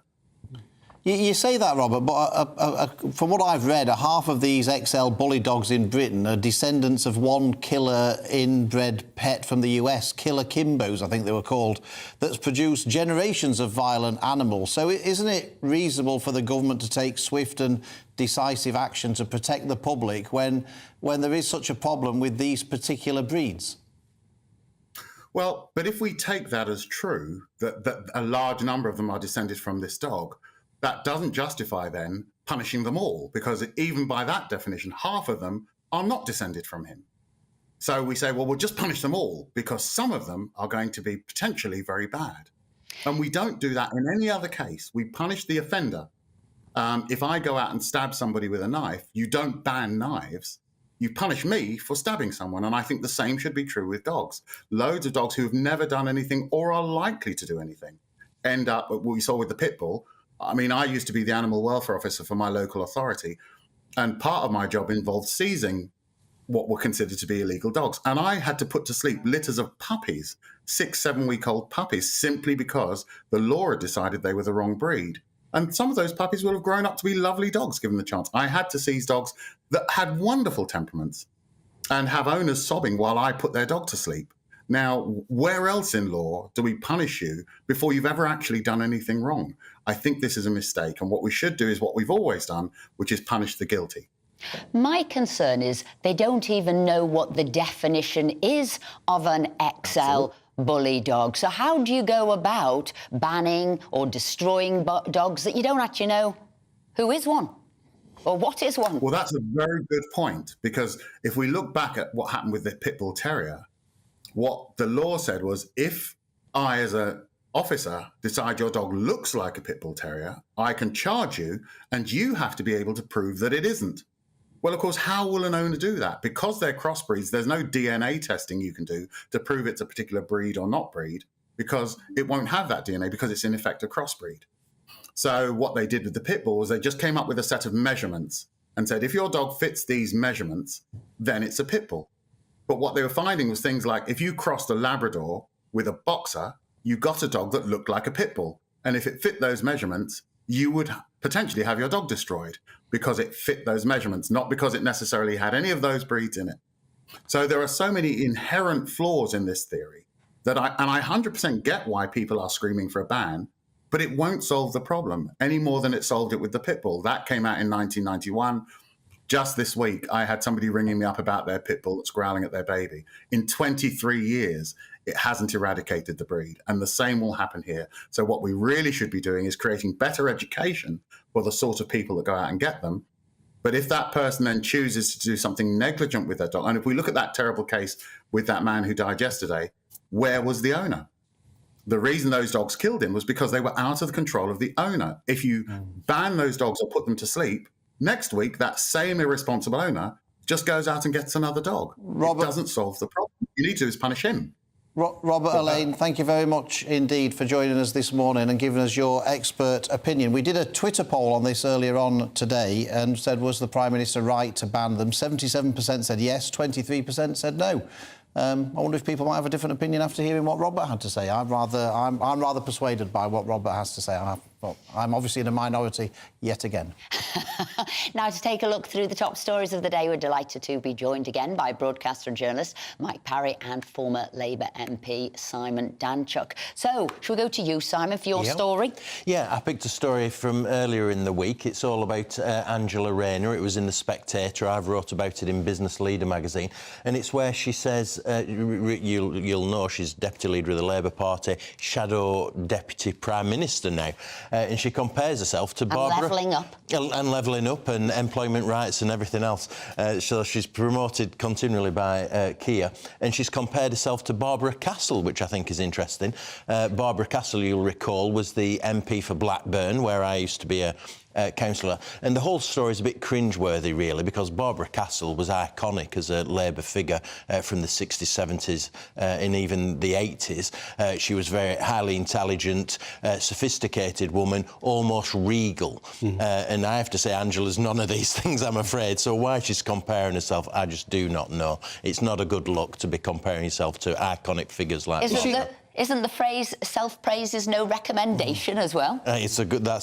You say that, Robert, but from what I've read, half of these XL Bully dogs in Britain are descendants of one killer inbred pet from the US, Killer Kimbos, I think they were called, that's produced generations of violent animals. So isn't it reasonable for the government to take swift and decisive action to protect the public when there is such a problem with these particular breeds? Well, but if we take that as true, that a large number of them are descended from this dog, that doesn't justify then punishing them all, because even by that definition, half of them are not descended from him. So we say, well, we'll just punish them all because some of them are going to be potentially very bad. And we don't do that in any other case. We punish the offender. If I go out and stab somebody with a knife, you don't ban knives. You punish me for stabbing someone. And I think the same should be true with dogs. Loads of dogs who have never done anything or are likely to do anything end up, what we saw with the pit bull. I mean, I used to be the animal welfare officer for my local authority, and part of my job involved seizing what were considered to be illegal dogs. And I had to put to sleep litters of puppies, 6-7-week-old puppies, simply because the law had decided they were the wrong breed. And some of those puppies would have grown up to be lovely dogs, given the chance. I had to seize dogs that had wonderful temperaments and have owners sobbing while I put their dog to sleep. Now, where else in law do we punish you before you've ever actually done anything wrong? I think this is a mistake. And what we should do is what we've always done, which is punish the guilty. My concern is they don't even know what the definition is of an XL bully dog. So how do you go about banning or destroying dogs that you don't actually know who is one? Or what is one? Well, that's a very good point, because if we look back at what happened with the pit bull terrier, what the law said was, if I, as an officer, decide your dog looks like a pit bull terrier, I can charge you, and you have to be able to prove that it isn't. Well, of course, how will an owner do that? Because they're crossbreeds, there's no DNA testing you can do to prove it's a particular breed or not breed, because it won't have that DNA, because it's in effect a crossbreed. So what they did with the pit bull was they just came up with a set of measurements and said, if your dog fits these measurements, then it's a pit bull. But what they were finding was things like, if you crossed a Labrador with a boxer, you got a dog that looked like a pit bull. And if it fit those measurements, you would potentially have your dog destroyed because it fit those measurements, not because it necessarily had any of those breeds in it. So there are so many inherent flaws in this theory that I 100% get why people are screaming for a ban, but it won't solve the problem any more than it solved it with the pit bull. That came out in 1991. Just this week, I had somebody ringing me up about their pit bull that's growling at their baby. In 23 years, it hasn't eradicated the breed. And the same will happen here. So what we really should be doing is creating better education for the sort of people that go out and get them. But if that person then chooses to do something negligent with their dog, and if we look at that terrible case with that man who died yesterday, where was the owner? The reason those dogs killed him was because they were out of the control of the owner. If you ban those dogs or put them to sleep, next week, that same irresponsible owner just goes out and gets another dog. It doesn't solve the problem. You need to do is punish him. Robert Elaine, thank you very much indeed for joining us this morning and giving us your expert opinion. We did a Twitter poll on this earlier on today and said, was the Prime Minister right to ban them? 77% said yes, 23% said no. I wonder if people might have a different opinion after hearing what Robert had to say. I'm rather persuaded by what Robert has to say. I'm obviously in a minority yet again. Now, to take a look through the top stories of the day, we're delighted to be joined again by broadcaster and journalist Mike Parry and former Labour MP Simon Danchuk. So, shall we go to you, Simon, for your story? Yeah, I picked a story from earlier in the week. It's all about Angela Rayner. It was in The Spectator. I've wrote about it in Business Leader magazine. And it's where she says, you'll know she's Deputy Leader of the Labour Party, Shadow Deputy Prime Minister now. And she compares herself to Barbara... levelling up. And levelling up and employment rights and everything else. So she's promoted continually by Keir. And she's compared herself to Barbara Castle, which I think is interesting. Barbara Castle, you'll recall, was the MP for Blackburn, where I used to be a councillor. And the whole story is a bit cringeworthy, really, because Barbara Castle was iconic as a Labour figure from the 60s, 70s and even the 80s. She was very highly intelligent, sophisticated woman, almost regal. And I have to say, Angela's none of these things, I'm afraid. So why she's comparing herself, I just do not know. It's not a good look to be comparing yourself to iconic figures like that. Isn't the phrase self-praise is no recommendation as well? That's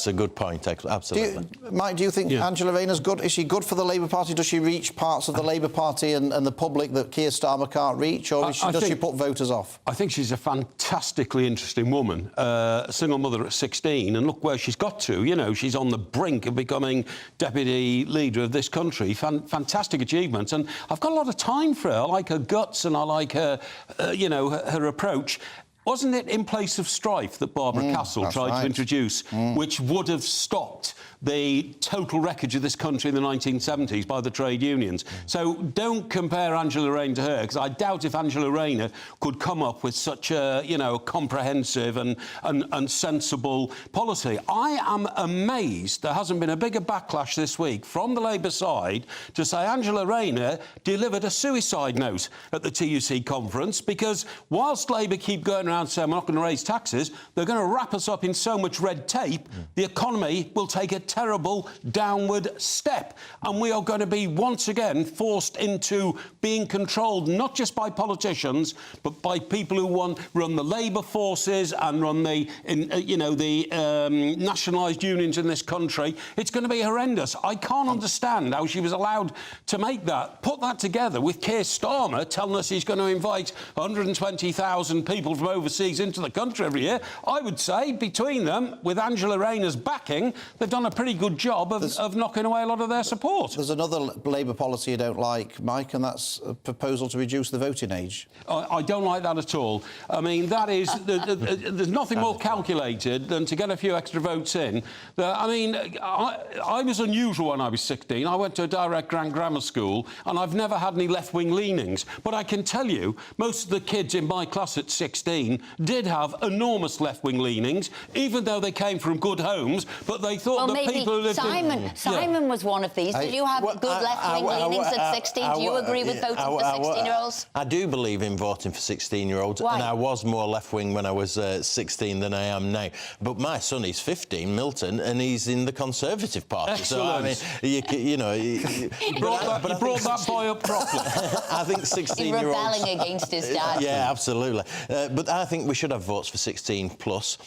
a good point, absolutely. Mike, do you think Angela Rayner's good? Is she good for the Labour Party? Does she reach parts of the Labour Party and the public that Keir Starmer can't reach, or does she put voters off? I think she's a fantastically interesting woman, a single mother at 16, and look where she's got to. You know, she's on the brink of becoming Deputy Leader of this country. Fantastic achievements, and I've got a lot of time for her. I like her guts and I like her, her approach. Wasn't it in place of strife that Barbara Castle tried to introduce, which would have stopped the total wreckage of this country in the 1970s by the trade unions? So don't compare Angela Rayner to her, because I doubt if Angela Rayner could come up with such a, comprehensive and sensible policy. I am amazed there hasn't been a bigger backlash this week from the Labour side to say Angela Rayner delivered a suicide note at the TUC conference, because whilst Labour keep going around saying we're not going to raise taxes, they're going to wrap us up in so much red tape, the economy will take a terrible downward step. And we are going to be once again forced into being controlled not just by politicians, but by people who run the labour forces and run the nationalised unions in this country. It's going to be horrendous. I can't understand how she was allowed to make that. Put that together with Keir Starmer telling us he's going to invite 120,000 people from overseas into the country every year. I would say between them, with Angela Rayner's backing, they've done a pretty good job of knocking away a lot of their support. There's another Labour policy you don't like, Mike, and that's a proposal to reduce the voting age. I don't like that at all. I mean, that is... there's nothing more calculated than to get a few extra votes in. I was unusual when I was 16. I went to a direct grammar school, and I've never had any left-wing leanings. But I can tell you, most of the kids in my class at 16 did have enormous left-wing leanings, even though they came from good homes, but they thought that people who lived Simon was one of these. Did you have good left-wing leanings at 16? Do you agree with voting for 16-year-olds? I do believe in voting for 16-year-olds, and I was more left-wing when I was 16 than I am now. But my son is 15, Milton, and he's in the Conservative Party. Excellent. So, I mean, you brought that boy up properly. I think 16-year-olds... He's rebelling against his dad. Yeah, absolutely. But I think we should have votes for 16+.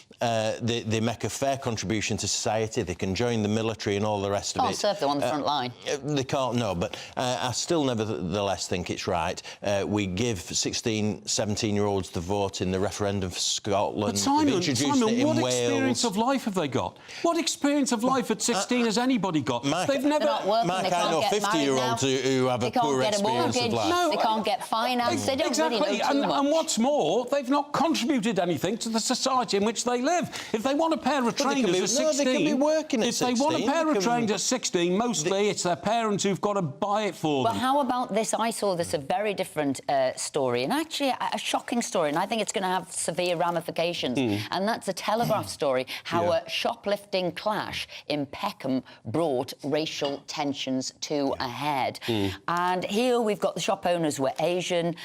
They make a fair contribution to society. They can join the military and all the rest of it. Can't serve them on the front line. They can't, no, but I still nevertheless think it's right. We give 16, 17-year-olds the vote in the referendum for Scotland. But Simon, what experience of life have they got? What experience of life at 16 has anybody got? They've never... Mark, I know 50-year-olds who have a poor experience of life. No, they can't get finance. They don't really know too much. And what's more, they've not contributed anything to the society in which they live. If they want a pair of trainers at 16... they can be working at 16. If they want a pair of trainers at 16, mostly it's their parents who've got to buy it for them. But how about this? I saw this a very different story, and actually a shocking story, and I think it's going to have severe ramifications. And that's a Telegraph story, how a shoplifting clash in Peckham brought racial tensions to a head. And here we've got the shop owners were Asian.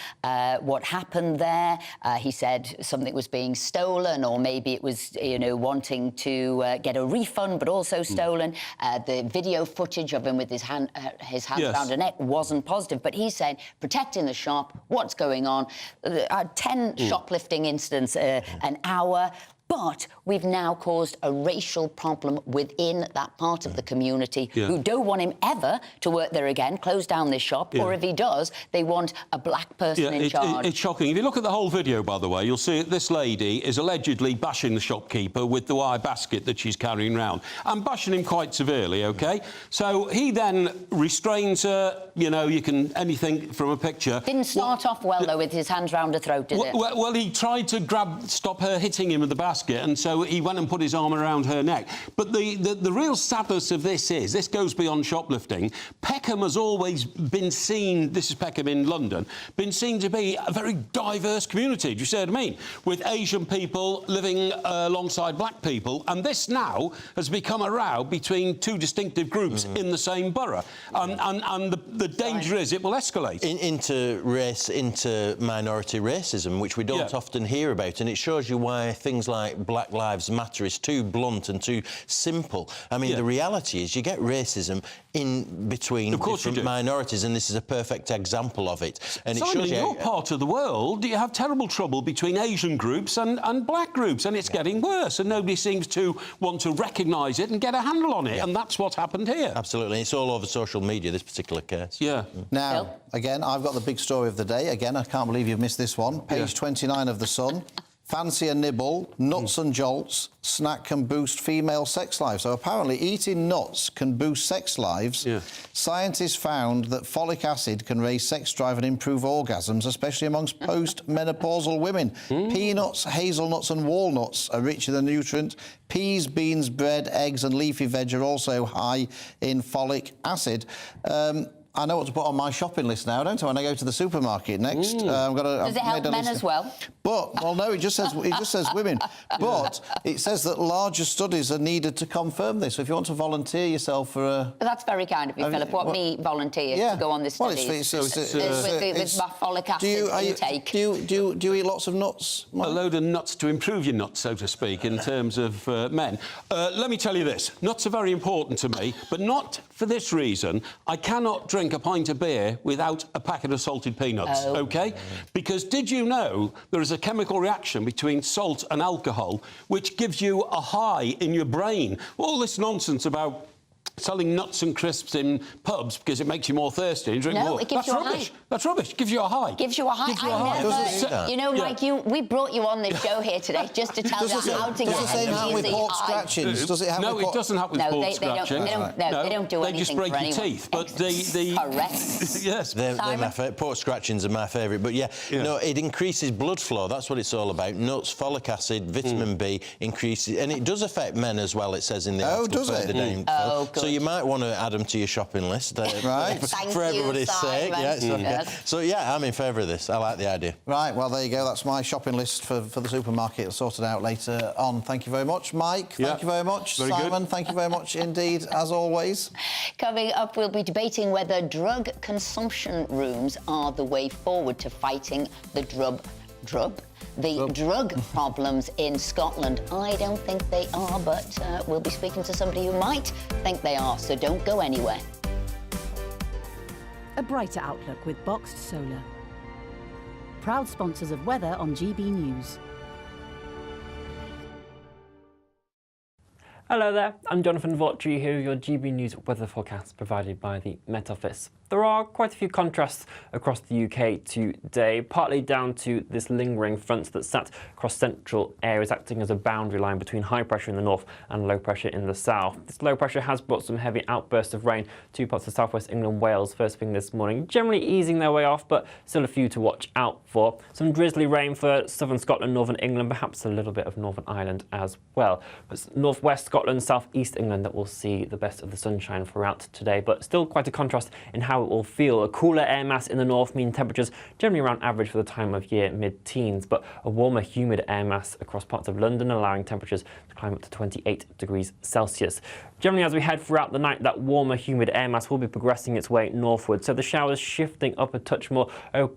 What happened there? He said something was being stolen, or maybe it was, you know, wanting to get a refund, but also stolen. The video footage of him with his hands around her neck wasn't positive, but he's saying protecting the shop. What's going on? 10 shoplifting incidents an hour. But we've now caused a racial problem within that part of the community who don't want him ever to work there again, close down this shop, or if he does, they want a black person in charge. It's shocking. If you look at the whole video, by the way, you'll see this lady is allegedly bashing the shopkeeper with the wire basket that she's carrying around, and bashing him quite severely, OK? So he then restrains her, you know, you can... anything from a picture. Didn't start off well, though, with his hands round her throat, did it? Well, he tried to stop her hitting him with the basket, and so he went and put his arm around her neck. But the real sadness of this is, this goes beyond shoplifting. Peckham has always been seen, this is Peckham in London, been seen to be a very diverse community, do you see what I mean? With Asian people living alongside black people, and this now has become a row between two distinctive groups in the same borough. And the danger is it will escalate. Into minority racism, which we don't often hear about, and it shows you why things like Black Lives Matter is too blunt and too simple. I mean, the reality is you get racism in between different minorities, and this is a perfect example of it. And Simon, it shows in your part of the world, you have terrible trouble between Asian groups and black groups, and it's getting worse, and nobody seems to want to recognise it and get a handle on it, and that's what happened here. Absolutely. It's all over social media, this particular case. Now, again, I've got the big story of the day. Again, I can't believe you've missed this one. Page 29 of The Sun. Fancy a nibble, nuts and jolts, snack can boost female sex lives. So apparently eating nuts can boost sex lives. Scientists found that folic acid can raise sex drive and improve orgasms, especially amongst post-menopausal women. Peanuts, hazelnuts and walnuts are rich in the nutrient. Peas, beans, bread, eggs and leafy veg are also high in folic acid. I know what to put on my shopping list now, don't I? When I go to the supermarket next, Does it help men as well? But well, no, it just says women. But it says that larger studies are needed to confirm this. So if you want to volunteer yourself for a... That's very kind of you, Philip. What me volunteer to go on this study with my folic acid intake. Do you eat lots of nuts? A load of nuts to improve your nuts, so to speak, in terms of men. Let me tell you this. Nuts are very important to me, but not for this reason. I cannot drink a pint of beer without a packet of salted peanuts, OK? Because did you know there is a chemical reaction between salt and alcohol which gives you a high in your brain? All this nonsense about selling nuts and crisps in pubs because it makes you more thirsty and drink more. It gives you a high. That's rubbish. It gives you a high. Gives you a high. You know, Mike, we brought you on this show here today just to tell you how to get Does it help with pork scratchings? Does it help no, it doesn't help with pork scratchings. They don't do anything. They just break your teeth. But correct. Yes. They're my favourite. Pork scratchings are my favourite. But no, it increases blood flow. That's what it's all about. Nuts, folic acid, vitamin B increases, and it does affect men as well. It says in the article. Does it? Good. So you might want to add them to your shopping list, right? for everybody's sake. So I'm in favour of this. I like the idea. Right, well there you go. That's my shopping list for the supermarket, sorted out later on. Thank you very much, Mike. Thank you very much, Simon. Thank you very much indeed, as always. Coming up, we'll be debating whether drug consumption rooms are the way forward to fighting the drug problems in Scotland. I don't think they are, but we'll be speaking to somebody who might think they are, so don't go anywhere. A brighter outlook with Boxed Solar. Proud sponsors of weather on GB News. Hello there, I'm Jonathan Vautry here with your GB News weather forecast provided by the Met Office. There are quite a few contrasts across the UK today, partly down to this lingering front that sat across central areas, acting as a boundary line between high pressure in the north and low pressure in the south. This low pressure has brought some heavy outbursts of rain to parts of southwest England, Wales first thing this morning, generally easing their way off, but still a few to watch out for. Some drizzly rain for southern Scotland, northern England, perhaps a little bit of Northern Ireland as well. But northwest Scotland, southeast England that will see the best of the sunshine throughout today, but still quite a contrast in how it will feel. A cooler air mass in the north mean temperatures generally around average for the time of year, mid-teens, but a warmer, humid air mass across parts of London, allowing temperatures to climb up to 28 degrees Celsius. Generally, as we head throughout the night, that warmer, humid air mass will be progressing its way northward, so the showers shifting up a touch more,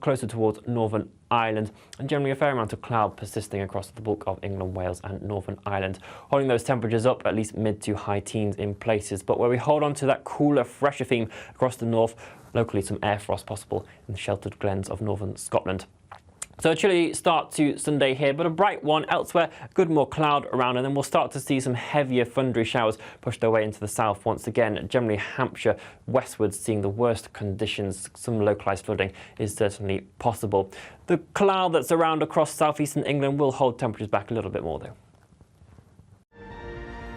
closer towards Northern Ireland, and generally a fair amount of cloud persisting across the bulk of England, Wales and Northern Ireland, holding those temperatures up at least mid to high teens in places. But where we hold on to that cooler, fresher theme across the north, locally some air frost possible in the sheltered glens of northern Scotland. So a chilly start to Sunday here, but a bright one elsewhere, good more cloud around, and then we'll start to see some heavier thundery showers push their way into the south once again. Generally Hampshire westwards seeing the worst conditions. Some localised flooding is certainly possible. The cloud that's around across southeastern England will hold temperatures back a little bit more though.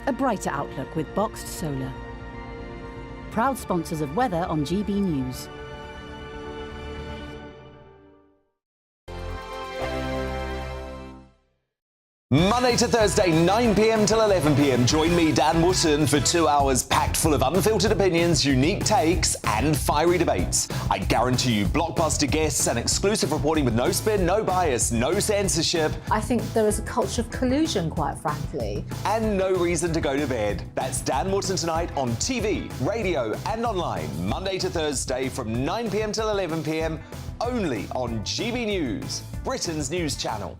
A brighter outlook with Boxed Solar. Proud sponsors of weather on GB News. Monday to Thursday, 9 p.m. till 11 p.m. Join me, Dan Wootton, for 2 hours packed full of unfiltered opinions, unique takes, and fiery debates. I guarantee you blockbuster guests and exclusive reporting with no spin, no bias, no censorship. I think there is a culture of collusion, quite frankly. And no reason to go to bed. That's Dan Wootton tonight on TV, radio, and online. Monday to Thursday from 9 p.m. till 11 p.m. only on GB News, Britain's news channel.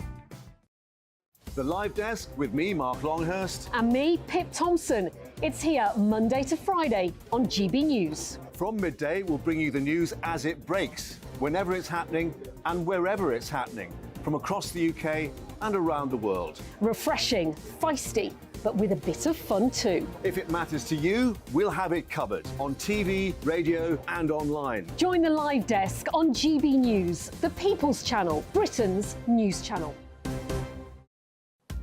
The Live Desk with me, Mark Longhurst. And me, Pip Thompson. It's here Monday to Friday on GB News. From midday, we'll bring you the news as it breaks, whenever it's happening and wherever it's happening, from across the UK and around the world. Refreshing, feisty, but with a bit of fun too. If it matters to you, we'll have it covered on TV, radio and online. Join the Live Desk on GB News, the People's Channel, Britain's news channel.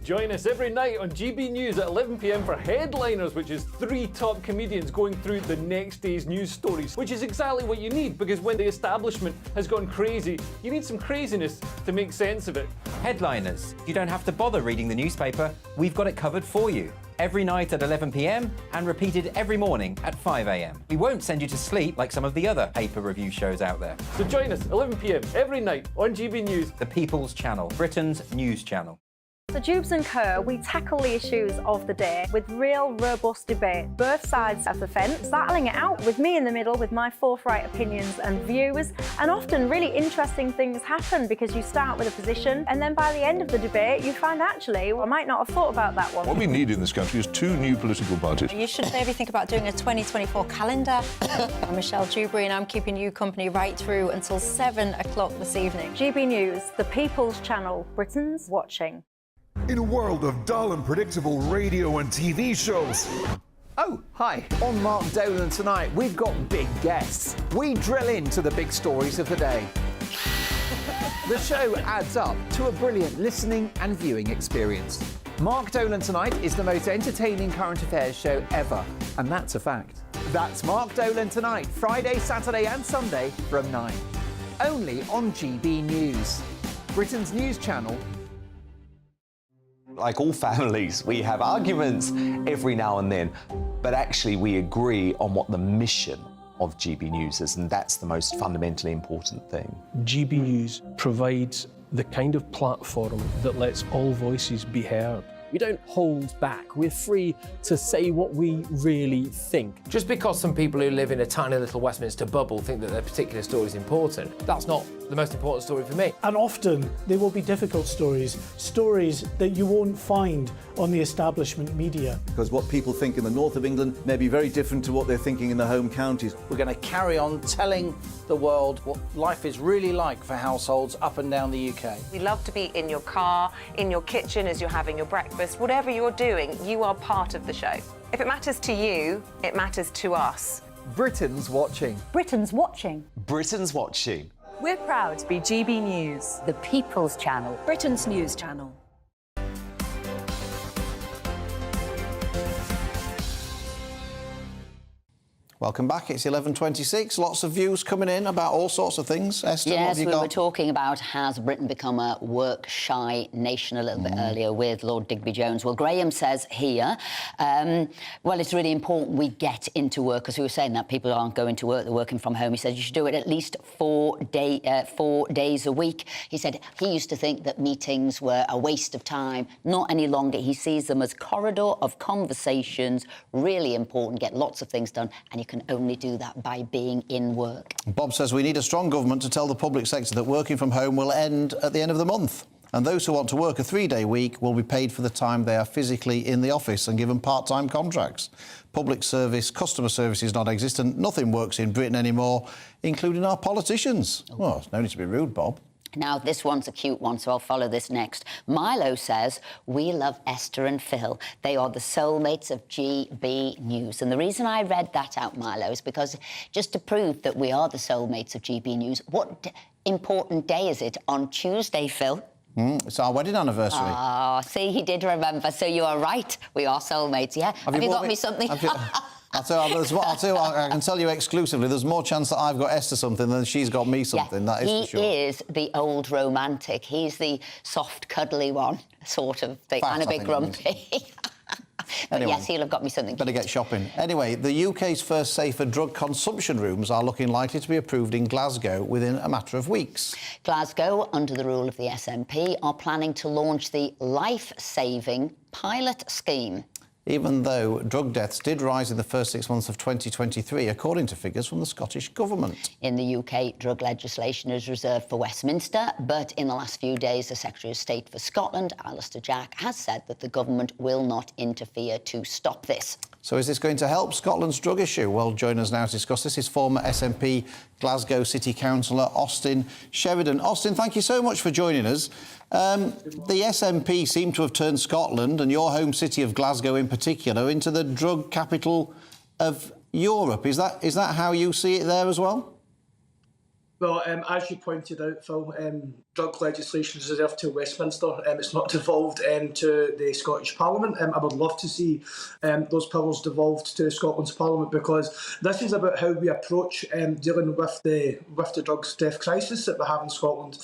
Join us every night on GB News at 11 p.m. for Headliners, which is 3 top comedians going through the next day's news stories, which is exactly what you need, because when the establishment has gone crazy, you need some craziness to make sense of it. Headliners. You don't have to bother reading the newspaper. We've got it covered for you. Every night at 11 p.m. and repeated every morning at 5 a.m. We won't send you to sleep like some of the other paper review shows out there. So join us 11 p.m. every night on GB News. The People's Channel, Britain's news channel. So Jubes and Kerr, we tackle the issues of the day with real robust debate, both sides of the fence, battling it out with me in the middle with my forthright opinions and views, and often really interesting things happen because you start with a position and then by the end of the debate you find actually, well, I might not have thought about that one. What we need in this country is 2 new political parties. You should maybe think about doing a 2024 calendar. I'm Michelle Dewberry and I'm keeping you company right through until 7 o'clock this evening. GB News, the People's Channel, Britain's watching. In a world of dull and predictable radio and TV shows. Oh, hi. On Mark Dolan tonight, we've got big guests. We drill into the big stories of the day. The show adds up to a brilliant listening and viewing experience. Mark Dolan Tonight is the most entertaining current affairs show ever, and that's a fact. That's Mark Dolan Tonight, Friday, Saturday and Sunday from 9. Only on GB News, Britain's news channel. Like all families, we have arguments every now and then, but actually we agree on what the mission of GB News is, and that's the most fundamentally important thing. GB News provides the kind of platform that lets all voices be heard. We don't hold back. We're free to say what we really think. Just because some people who live in a tiny little Westminster bubble think that their particular story is important, that's not the most important story for me. And often they will be difficult stories, stories that you won't find on the establishment media. Because what people think in the north of England may be very different to what they're thinking in the home counties. We're going to carry on telling the world what life is really like for households up and down the UK. We love to be in your car, in your kitchen as you're having your breakfast, breakfast, whatever you're doing, you are part of the show. If it matters to you, it matters to us. Britain's watching. Britain's watching. Britain's watching. We're proud to be GB News, The People's Channel. Britain's news channel. Welcome back. It's 11:26. Lots of views coming in about all sorts of things. Esther, what have Yes, you we got? were talking about has Britain become a work-shy nation a little bit earlier with Lord Digby Jones. Well, Graham says here, well, it's really important we get into work, because we were saying that people aren't going to work, they're working from home. He said you should do it at least 4 days a week. He said he used to think that meetings were a waste of time. Not any longer. He sees them as corridor of conversations, really important, get lots of things done, and you can only do that by being in work. Bob says we need a strong government to tell the public sector that working from home will end at the end of the month. And those who want to work a 3-day week will be paid for the time they are physically in the office and given part-time contracts. Public service, customer service is non-existent. Nothing works in Britain anymore, including our politicians. Well, no need to be rude, Bob. Now, this one's a cute one, so I'll follow this next. Milo says, we love Esther and Phil. They are the soulmates of GB News. And the reason I read that out, Milo, is because just to prove that we are the soulmates of GB News, what important day is it on Tuesday, Phil? It's our wedding anniversary. Ah, see, he did remember. So you are right. We are soulmates, yeah? Have you got me something? I can tell you exclusively, there's more chance that I've got Esther something than she's got me something, that is for sure. He is the old romantic. He's the soft, cuddly one, sort of thing, and a bit grumpy. But Anyway, yes, he'll have got me something. Better get shopping. Anyway, the UK's first safer drug consumption rooms are looking likely to be approved in Glasgow within a matter of weeks. Glasgow, under the rule of the SNP, are planning to launch the life-saving pilot scheme. Even though drug deaths did rise in the first 6 months of 2023, according to figures from the Scottish Government. In the UK, drug legislation is reserved for Westminster, but in the last few days, the Secretary of State for Scotland, Alistair Jack, has said that the government will not interfere to stop this. So is this going to help Scotland's drug issue? Well, join us now to discuss this is former SNP Glasgow City Councillor Austin Sheridan. Austin, thank you so much for joining us. The SNP seem to have turned Scotland, and your home city of Glasgow in particular, into the drug capital of Europe. Is that how you see it there as well? Well, as you pointed out, Phil, drug legislation is reserved to Westminster. It's not devolved to the Scottish Parliament. I would love to see those powers devolved to Scotland's Parliament, because this is about how we approach dealing with the drugs death crisis that we have in Scotland.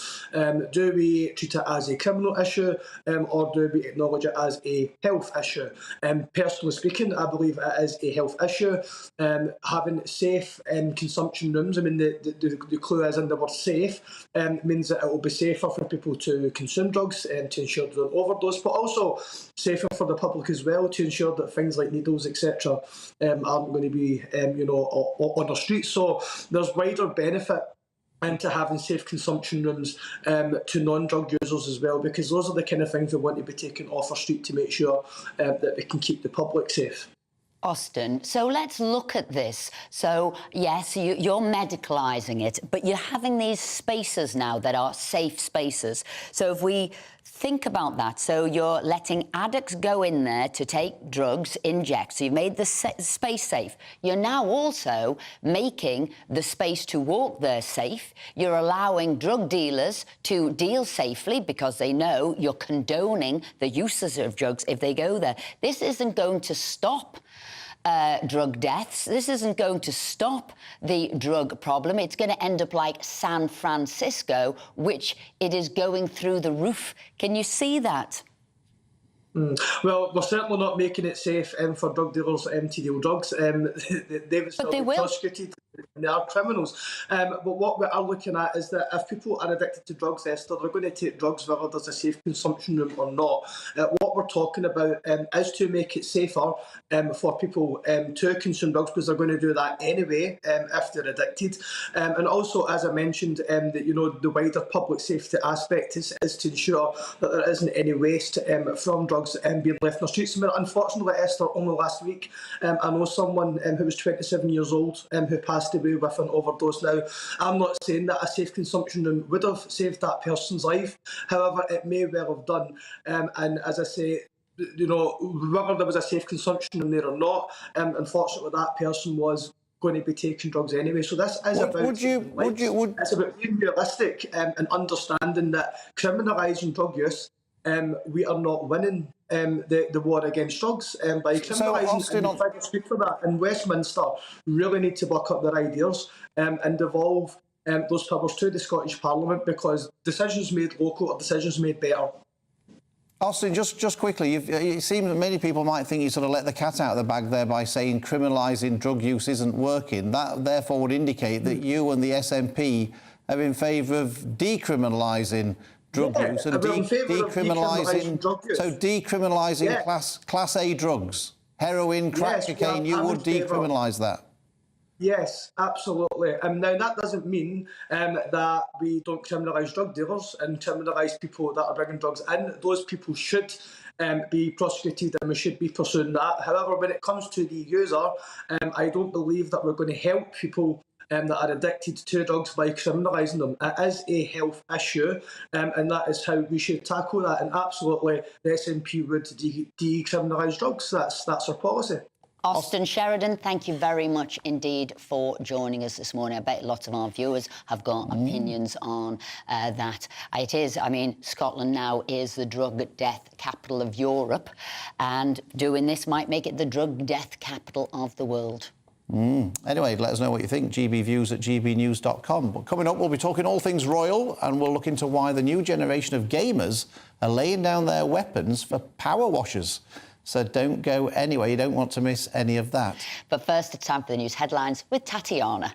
Do we treat it as a criminal issue, or do we acknowledge it as a health issue? Personally speaking, I believe it is a health issue. Having safe consumption rooms, I mean, the clue is in the word safe, means that it will be safer for people to consume drugs and to ensure they don't overdose, but also safer for the public as well, to ensure that things like needles, etc., aren't going to be, on the streets. So there's wider benefit into having safe consumption rooms to non-drug users as well, because those are the kind of things we want to be taken off our street to make sure that we can keep the public safe. Austin, so let's look at this. So, yes, you're medicalising it, but you're having these spaces now that are safe spaces. So if we think about that, so you're letting addicts go in there to take drugs, inject, so you've made the space safe. You're now also making the space to walk there safe. You're allowing drug dealers to deal safely because they know you're condoning the uses of drugs if they go there. This isn't going to stop drug deaths. This isn't going to stop the drug problem. It's going to end up like San Francisco, which it is going through the roof. Can you see that? Well, we're certainly not making it safe for drug dealers to deal drugs. They would still be prosecuted. They are criminals. But what we are looking at is that if people are addicted to drugs, Esther, they're going to take drugs whether there's a safe consumption room or not. What we're talking about is to make it safer for people to consume drugs, because they're going to do that anyway if they're addicted. And also, as I mentioned, that the wider public safety aspect is to ensure that there isn't any waste from drugs being left on the streets. I mean, unfortunately, Esther, only last week, I know someone who was 27 years old who passed away with an overdose. Now, I'm not saying that a safe consumption room would have saved that person's life. However, it may well have done. And as I say, whether there was a safe consumption in there or not, unfortunately that person was going to be taking drugs anyway. So this is it's about being realistic and understanding that criminalising drug use, we are not winning the war against drugs by criminalising. And I speak for that. And Westminster really need to buck up their ideas and devolve those powers to the Scottish Parliament, because decisions made local are decisions made better. Austin, just quickly, it seems that many people might think you sort of let the cat out of the bag there by saying criminalising drug use isn't working. That therefore would indicate that you and the SNP are in favour of decriminalising drug use and decriminalising Class A drugs, heroin, crack cocaine. You would decriminalise that. Yes, absolutely. Now, that doesn't mean that we don't criminalise drug dealers and criminalise people that are bringing drugs in. Those people should be prosecuted, and we should be pursuing that. However, when it comes to the user, I don't believe that we're going to help people that are addicted to drugs by criminalising them. It is a health issue, and that is how we should tackle that. And absolutely, the SNP would decriminalise drugs. That's our policy. Austin Sheridan, thank you very much indeed for joining us this morning. I bet lots of our viewers have got opinions on that. It is, I mean, Scotland now is the drug death capital of Europe, and doing this might make it the drug death capital of the world. Anyway, let us know what you think. GBViews@GBnews.com. But coming up, we'll be talking all things royal, and we'll look into why the new generation of gamers are laying down their weapons for power washers. So don't go anywhere. You don't want to miss any of that. But first, it's time for the news headlines with Tatiana.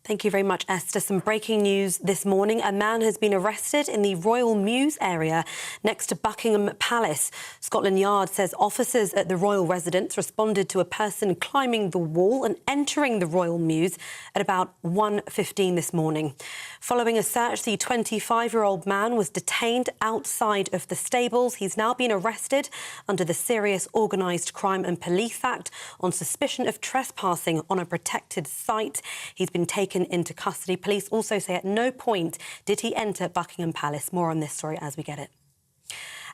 Thank you very much, Esther. Some breaking news this morning. A man has been arrested in the Royal Mews area next to Buckingham Palace. Scotland Yard says officers at the royal residence responded to a person climbing the wall and entering the Royal Mews at about 1:15 this morning. Following a search, the 25-year-old man was detained outside of the stables. He's now been arrested under the Serious Organised Crime and Police Act on suspicion of trespassing on a protected site. He's been taken into custody. Police also say at no point did he enter Buckingham Palace. More on this story as we get it.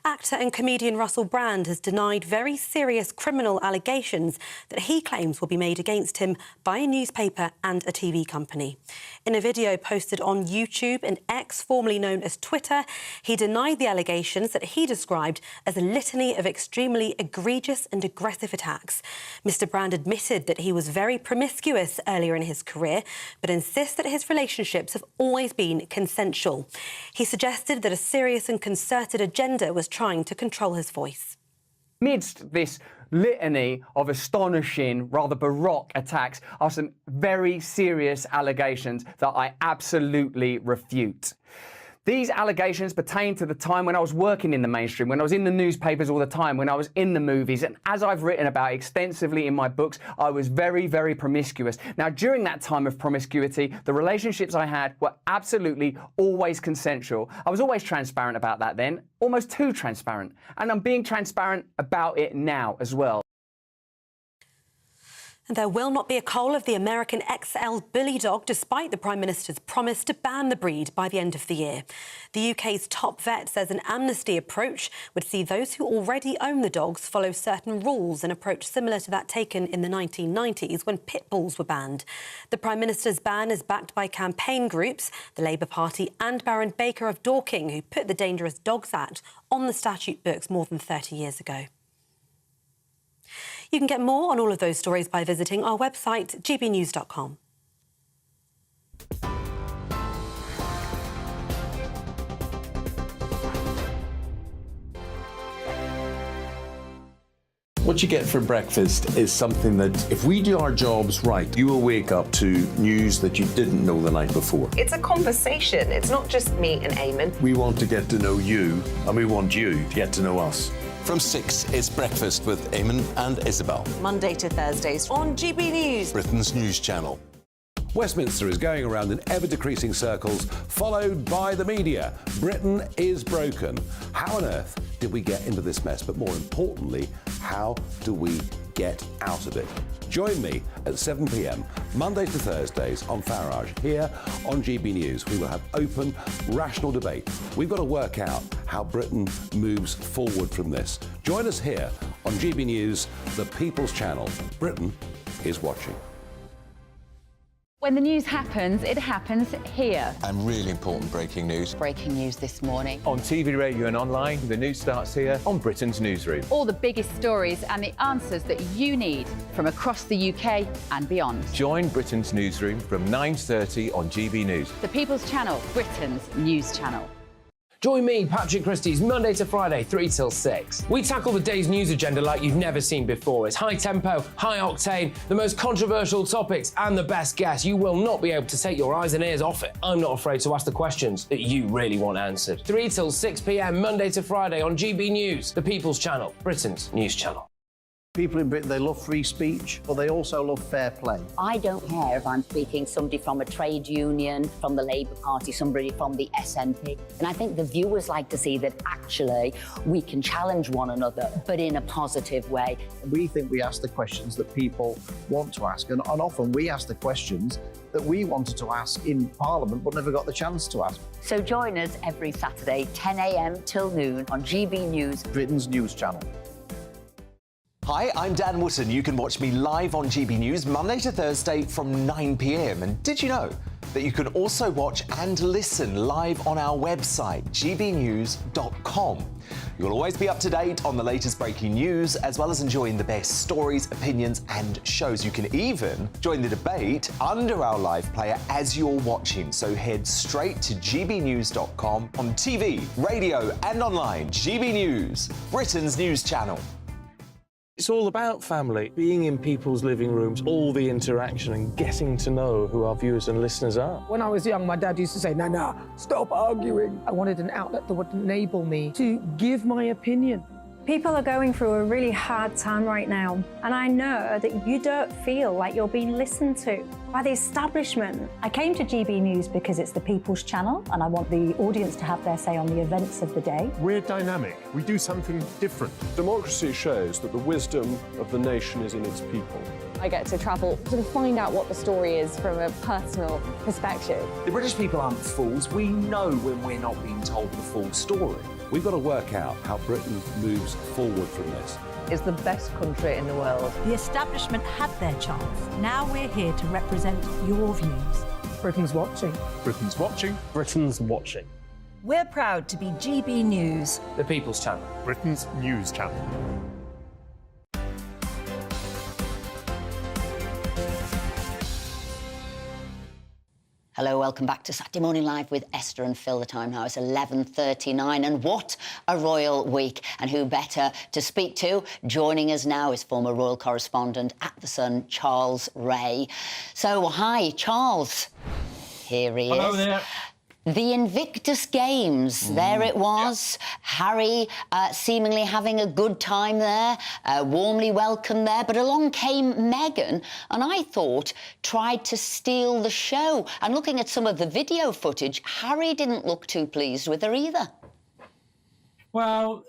Actor and comedian Russell Brand has denied very serious criminal allegations that he claims will be made against him by a newspaper and a TV company. In a video posted on YouTube and X, formerly known as Twitter, he denied the allegations that he described as a litany of extremely egregious and aggressive attacks. Mr. Brand admitted that he was very promiscuous earlier in his career, but insists that his relationships have always been consensual. He suggested that a serious and concerted agenda was trying to control his voice. Amidst this litany of astonishing, rather baroque attacks are some very serious allegations that I absolutely refute. These allegations pertain to the time when I was working in the mainstream, when I was in the newspapers all the time, when I was in the movies, and as I've written about extensively in my books, I was very, very promiscuous. Now, during that time of promiscuity, the relationships I had were absolutely always consensual. I was always transparent about that then, almost too transparent, and I'm being transparent about it now as well. And there will not be a cull of the American XL bully dog, despite the Prime Minister's promise to ban the breed by the end of the year. The UK's top vet says an amnesty approach would see those who already own the dogs follow certain rules, an approach similar to that taken in the 1990s when pit bulls were banned. The Prime Minister's ban is backed by campaign groups, the Labour Party and Baron Baker of Dorking, who put the Dangerous Dogs Act on the statute books more than 30 years ago. You can get more on all of those stories by visiting our website, gbnews.com. What you get for breakfast is something that, if we do our jobs right, you will wake up to news that you didn't know the night before. It's a conversation. It's not just me and Eamon. We want to get to know you, and we want you to get to know us. From 6, it's Breakfast with Eamon and Isabel. Monday to Thursdays on GB News, Britain's news channel. Westminster is going around in ever-decreasing circles, followed by the media. Britain is broken. How on earth did we get into this mess? But more importantly, how do we get out of it. Join me at 7 p.m, Mondays to Thursdays on Farage, here on GB News. We will have open, rational debate. We've got to work out how Britain moves forward from this. Join us here on GB News, the People's Channel. Britain is watching. When the news happens, it happens here. And really important breaking news. Breaking news this morning. On TV, radio and online, the news starts here on Britain's newsroom. All the biggest stories and the answers that you need from across the UK and beyond. Join Britain's newsroom from 9:30 on GB News. The People's Channel, Britain's news channel. Join me, Patrick Christie's, Monday to Friday, 3 till 6. We tackle the day's news agenda like you've never seen before. It's high tempo, high octane, the most controversial topics and the best guests. You will not be able to take your eyes and ears off it. I'm not afraid to ask the questions that you really want answered. 3 till 6 p.m, Monday to Friday on GB News, the People's Channel, Britain's news channel. People in Britain, they love free speech, but they also love fair play. I don't care if I'm speaking somebody from a trade union, from the Labour Party, somebody from the SNP. And I think the viewers like to see that actually we can challenge one another, but in a positive way. We think we ask the questions that people want to ask, and often we ask the questions that we wanted to ask in Parliament but never got the chance to ask. So join us every Saturday, 10 a.m. till noon on GB News, Britain's news channel. Hi, I'm Dan Wootton. You can watch me live on GB News Monday to Thursday from 9 p.m. And did you know that you can also watch and listen live on our website, gbnews.com? You'll always be up to date on the latest breaking news, as well as enjoying the best stories, opinions and shows. You can even join the debate under our live player as you're watching. So head straight to gbnews.com on TV, radio and online. GB News, Britain's news channel. It's all about family, being in people's living rooms, all the interaction and getting to know who our viewers and listeners are. When I was young, my dad used to say, Nana, stop arguing. I wanted an outlet that would enable me to give my opinion. People are going through a really hard time right now, and I know that you don't feel like you're being listened to by the establishment. I came to GB News because it's the People's Channel, and I want the audience to have their say on the events of the day. We're dynamic. We do something different. Democracy shows that the wisdom of the nation is in its people. I get to travel to find out what the story is from a personal perspective. The British people aren't fools. We know when we're not being told the full story. We've got to work out how Britain moves forward from this. It's the best country in the world. The establishment had their chance. Now we're here to represent your views. Britain's watching. Britain's watching. Britain's watching. We're proud to be GB News, The People's Channel, Britain's news channel. Hello, welcome back to Saturday Morning Live with Esther and Phil. The time now is 11:39, and what a royal week. And who better to speak to? Joining us now is former royal correspondent at The Sun, Charles Ray. So, hi, Charles. Here he is. Hello there. The Invictus Games, there it was. Harry seemingly having a good time there, warmly welcomed there. But along came Meghan, and I thought tried to steal the show. And looking at some of the video footage, Harry didn't look too pleased with her either. Well,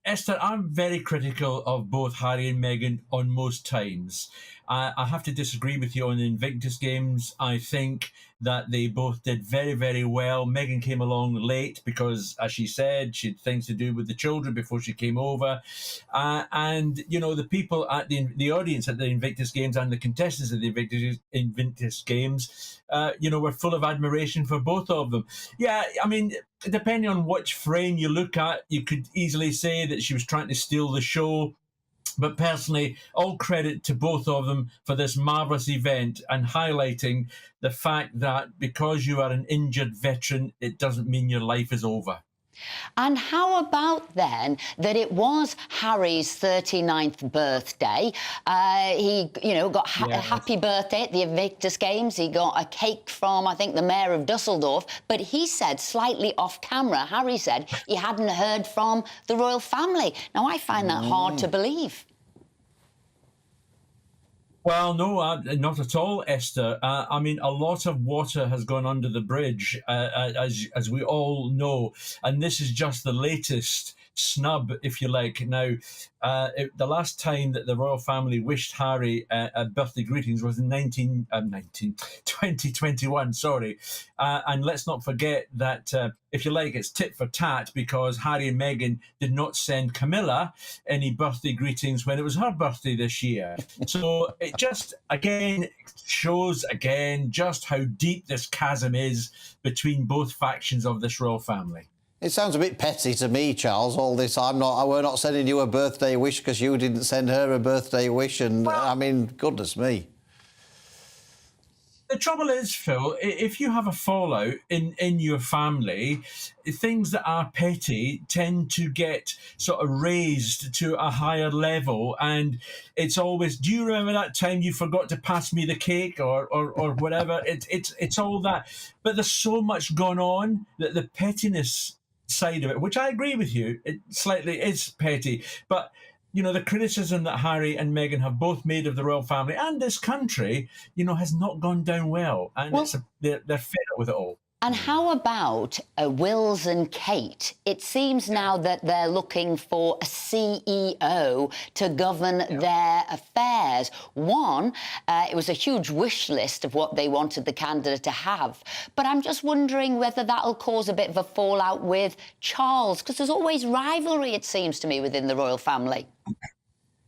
Esther, I'm very critical of both Harry and Meghan on most times. I have to disagree with you on the Invictus Games. I think that they both did very, very well. Meghan came along late because, as she said, she had things to do with the children before she came over. And, you know, the people at the audience at the Invictus Games and the contestants at the Invictus Games, you know, were full of admiration for both of them. Yeah, I mean, depending on which frame you look at, you could easily say that she was trying to steal the show. But personally, all credit to both of them for this marvellous event and highlighting the fact that because you are an injured veteran, it doesn't mean your life is over. And how about then that it was Harry's 39th birthday? He, you know, got a happy birthday at the Invictus Games. He got a cake from, I think, the mayor of Dusseldorf. But he said, slightly off camera, Harry said he hadn't heard from the royal family. Now, I find that hard to believe. Well, no, not at all, Esther. I mean, a lot of water has gone under the bridge, as we all know, and this is just the latest snub, if you like. Now, the last time that the royal family wished Harry birthday greetings was in 2021, sorry. And let's not forget that, if you like, it's tit for tat because Harry and Meghan did not send Camilla any birthday greetings when it was her birthday this year. So it just, again, shows just how deep this chasm is between both factions of this royal family. It sounds a bit petty to me, Charles, all this. We're not sending you a birthday wish because you didn't send her a birthday wish. And, I mean, goodness me. The trouble is, Phil, if you have a fallout in your family, things that are petty tend to get sort of raised to a higher level. And it's always, do you remember that time you forgot to pass me the cake or whatever? It's all that. But there's so much gone on that the pettiness side of it, which I agree with you, it slightly is petty. But you know, the criticism that Harry and Meghan have both made of the royal family and this country, you know, has not gone down well. And they're fed up with it all. And how about Wills and Kate? It seems now that they're looking for a CEO to govern their affairs. One, it was a huge wish list of what they wanted the candidate to have. But I'm just wondering whether that'll cause a bit of a fallout with Charles, because there's always rivalry, it seems to me, within the royal family.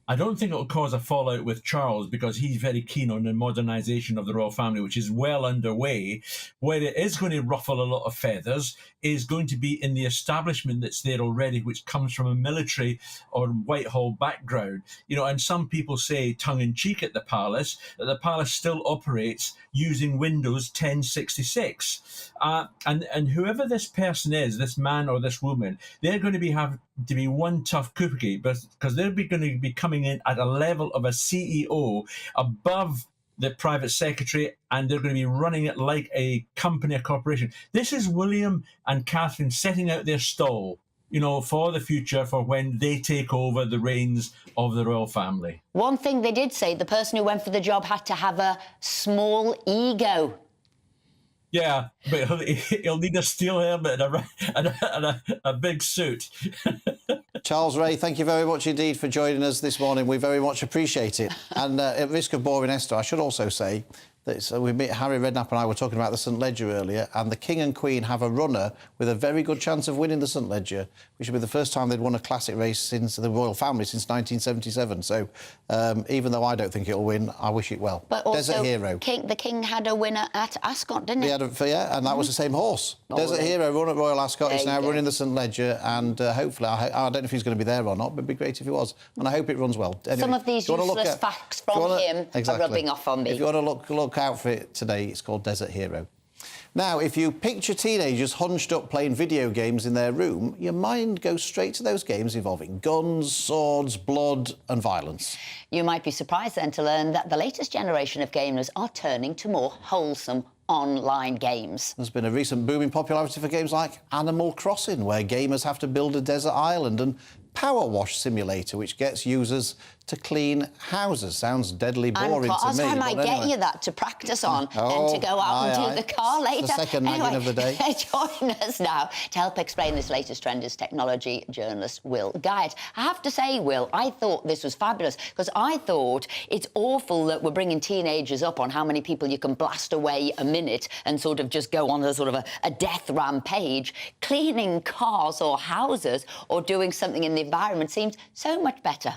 I don't think it'll cause a fallout with Charles because he's very keen on the modernisation of the royal family, which is well underway. Where it is going to ruffle a lot of feathers is going to be in the establishment that's there already, which comes from a military or Whitehall background. You know, and some people say, tongue-in-cheek at the palace, that the palace still operates using Windows 1066. And whoever this person is, this man or this woman, they're going to have to be one tough cookie, because they're going to be coming in at a level of a CEO above the private secretary, and they're going to be running it like a company, a corporation. This is William and Catherine setting out their stall, you know, for the future, for when they take over the reins of the royal family. One thing they did say, the person who went for the job had to have a small ego. Yeah, but he'll need a steel helmet and a big suit. Charles Ray, thank you very much indeed for joining us this morning. We very much appreciate it. And at risk of boring Esther, I should also say that Harry Redknapp and I were talking about the St Leger earlier, and the King and Queen have a runner with a very good chance of winning the St Leger, which will be the first time they'd won a classic race since the royal family since 1977. So even though I don't think it'll win, I wish it well. But also, Desert Hero. The King had a winner at Ascot, didn't he? And that was the same horse. Desert Hero run at Royal Ascot. He's now running the St Leger, and hopefully, I don't know if he's going to be there or not, but it'd be great if he was. And I hope it runs well. Anyway, some of these useless facts from him are rubbing off on me. If you want to look out for it today, it's called Desert Hero. Now, if you picture teenagers hunched up playing video games in their room, your mind goes straight to those games involving guns, swords, blood and violence. You might be surprised then to learn that the latest generation of gamers are turning to more wholesome online games. There's been a recent boom in popularity for games like Animal Crossing, where gamers have to build a desert island, and Power Wash Simulator, which gets users to clean houses. Sounds deadly boring to me. I might get you that to practice on and to go out and do the car later. It's the second nagging of the day. Join us now to help explain this latest trend is technology journalist Will Guyatt. I have to say, Will, I thought this was fabulous because I thought it's awful that we're bringing teenagers up on how many people you can blast away a minute and sort of just go on a sort of a death rampage. Cleaning cars or houses or doing something in the environment seems so much better.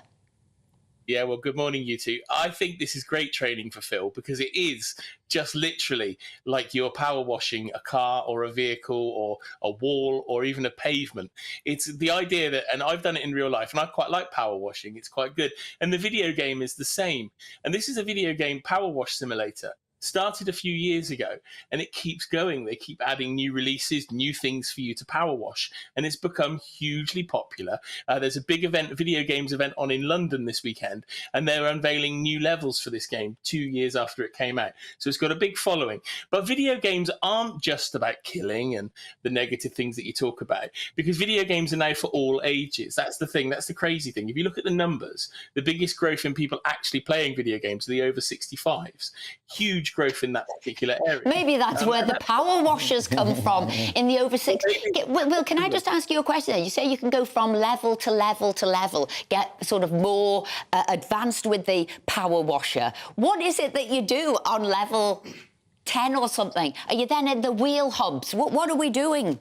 Yeah, well, good morning, you two. I think this is great training for Phil because it is just literally like you're power washing a car or a vehicle or a wall or even a pavement. It's the idea that, and I've done it in real life, and I quite like power washing. It's quite good. And the video game is the same. And this is a video game Power Wash Simulator. Started a few years ago, and it keeps going. They keep adding new releases, new things for you to power wash, and it's become hugely popular. There's a big video games event on in London this weekend, and they're unveiling new levels for this game 2 years after it came out. So it's got a big following. But video games aren't just about killing and the negative things that you talk about, because video games are now for all ages. That's the thing. That's the crazy thing. If you look at the numbers, the biggest growth in people actually playing video games are the over 65s. Huge huge growth in that particular area. Maybe that's where the power washers come from in the over 6. Will, can I just ask you a question there? You say you can go from level to level to level, get sort of more advanced with the power washer. What is it that you do on level 10 or something? Are you then at the wheel hubs? What are we doing?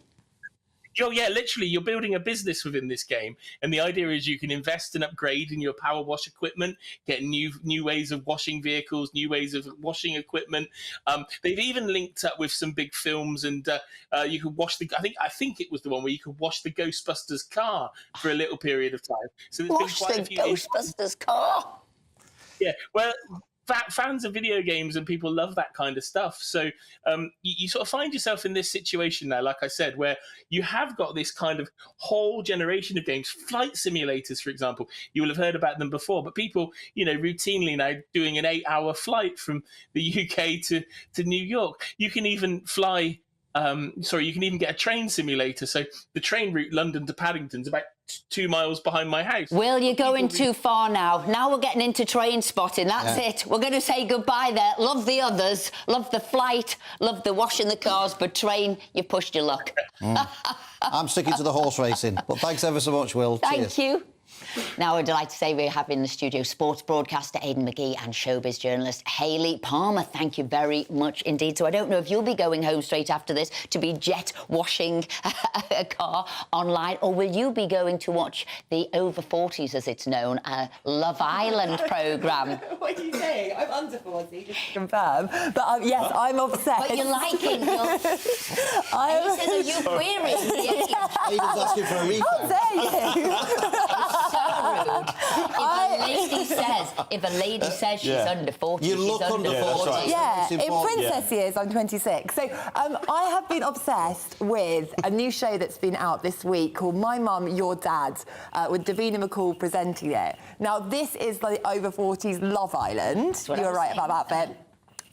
Oh, yeah, literally, you're building a business within this game. And the idea is you can invest and upgrade in your power wash equipment, get new ways of washing vehicles, new ways of washing equipment. They've even linked up with some big films, and you could wash the... I think it was the one where you could wash the Ghostbusters car for a little period of time. So there's Wash been quite the a few Ghostbusters car? Yeah, well... Fans of video games and people love that kind of stuff. So you sort of find yourself in this situation now, like I said, where you have got this kind of whole generation of games, flight simulators, for example. You will have heard about them before, but people, routinely now doing an 8-hour flight from the UK to New York. You can even fly... you can even get a train simulator. So the train route London to Paddington's about 2 miles behind my house. Will, you're going too far now. Now we're getting into train spotting. That's it. We're going to say goodbye there. Love the others. Love the flight. Love the washing the cars. But train, you pushed your luck. I'm sticking to the horse racing. But thanks ever so much, Will. Thank you. Now, I'd like to say we have in the studio sports broadcaster Aidan McGee and showbiz journalist Hayley Palmer. Thank you very much indeed. So I don't know if you'll be going home straight after this to be jet washing a car online, or will you be going to watch the Over 40s, as it's known, Love Island programme? What do you say? I'm under 40, just to confirm. But yes, I'm obsessed. But you're liking your... And he says, are you querying? Aidan's asking for a recount. How dare you? If a lady says she's under 40, you look she's under 40. Right. Yeah, in princess years, I'm 26. So I have been obsessed with a new show that's been out this week called My Mum, Your Dad, with Davina McCall presenting it. Now, this is the Over 40s Love Island. You were right about that bit.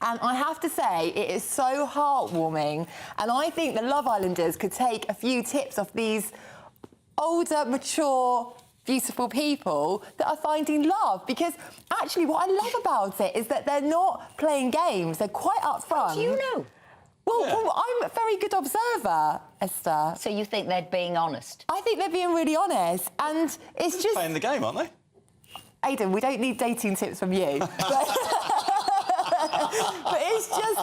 And I have to say, it is so heartwarming. And I think the Love Islanders could take a few tips off these older, mature, beautiful people that are finding love, because actually what I love about it is that they're not playing games, they're quite upfront. Do you know? Well, I'm a very good observer, Esther. So you think they're being honest? I think they're being really honest, and it's just... playing the game, aren't they? Aidan, we don't need dating tips from you. But it's just...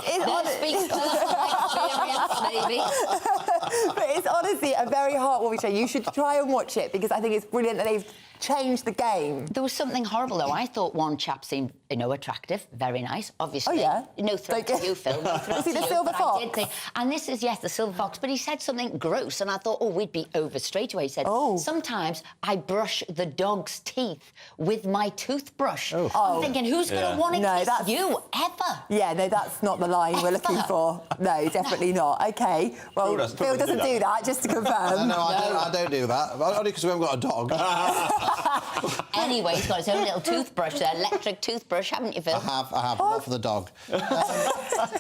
But it's honestly a very heartwarming show. You should try and watch it, because I think it's brilliant that they've changed the game. There was something horrible, though. I thought one chap seemed, attractive, very nice, obviously. Oh, yeah? No threat to you, Phil. No threat Was he to the you, Silver but Fox? I did think, and this is, yes, the Silver Fox, but he said something gross, and I thought, we'd be over straight away. He said, sometimes I brush the dog's teeth with my toothbrush. I'm thinking, who's going to want to kiss you, ever? Yeah, no, that's not the line we're looking for. No, definitely not. OK, well, Phil doesn't do that, just to confirm. No, I don't do that. Only because we haven't got a dog. Anyway, he's got his own little toothbrush there, electric toothbrush, haven't you, Phil? I have, not for the dog.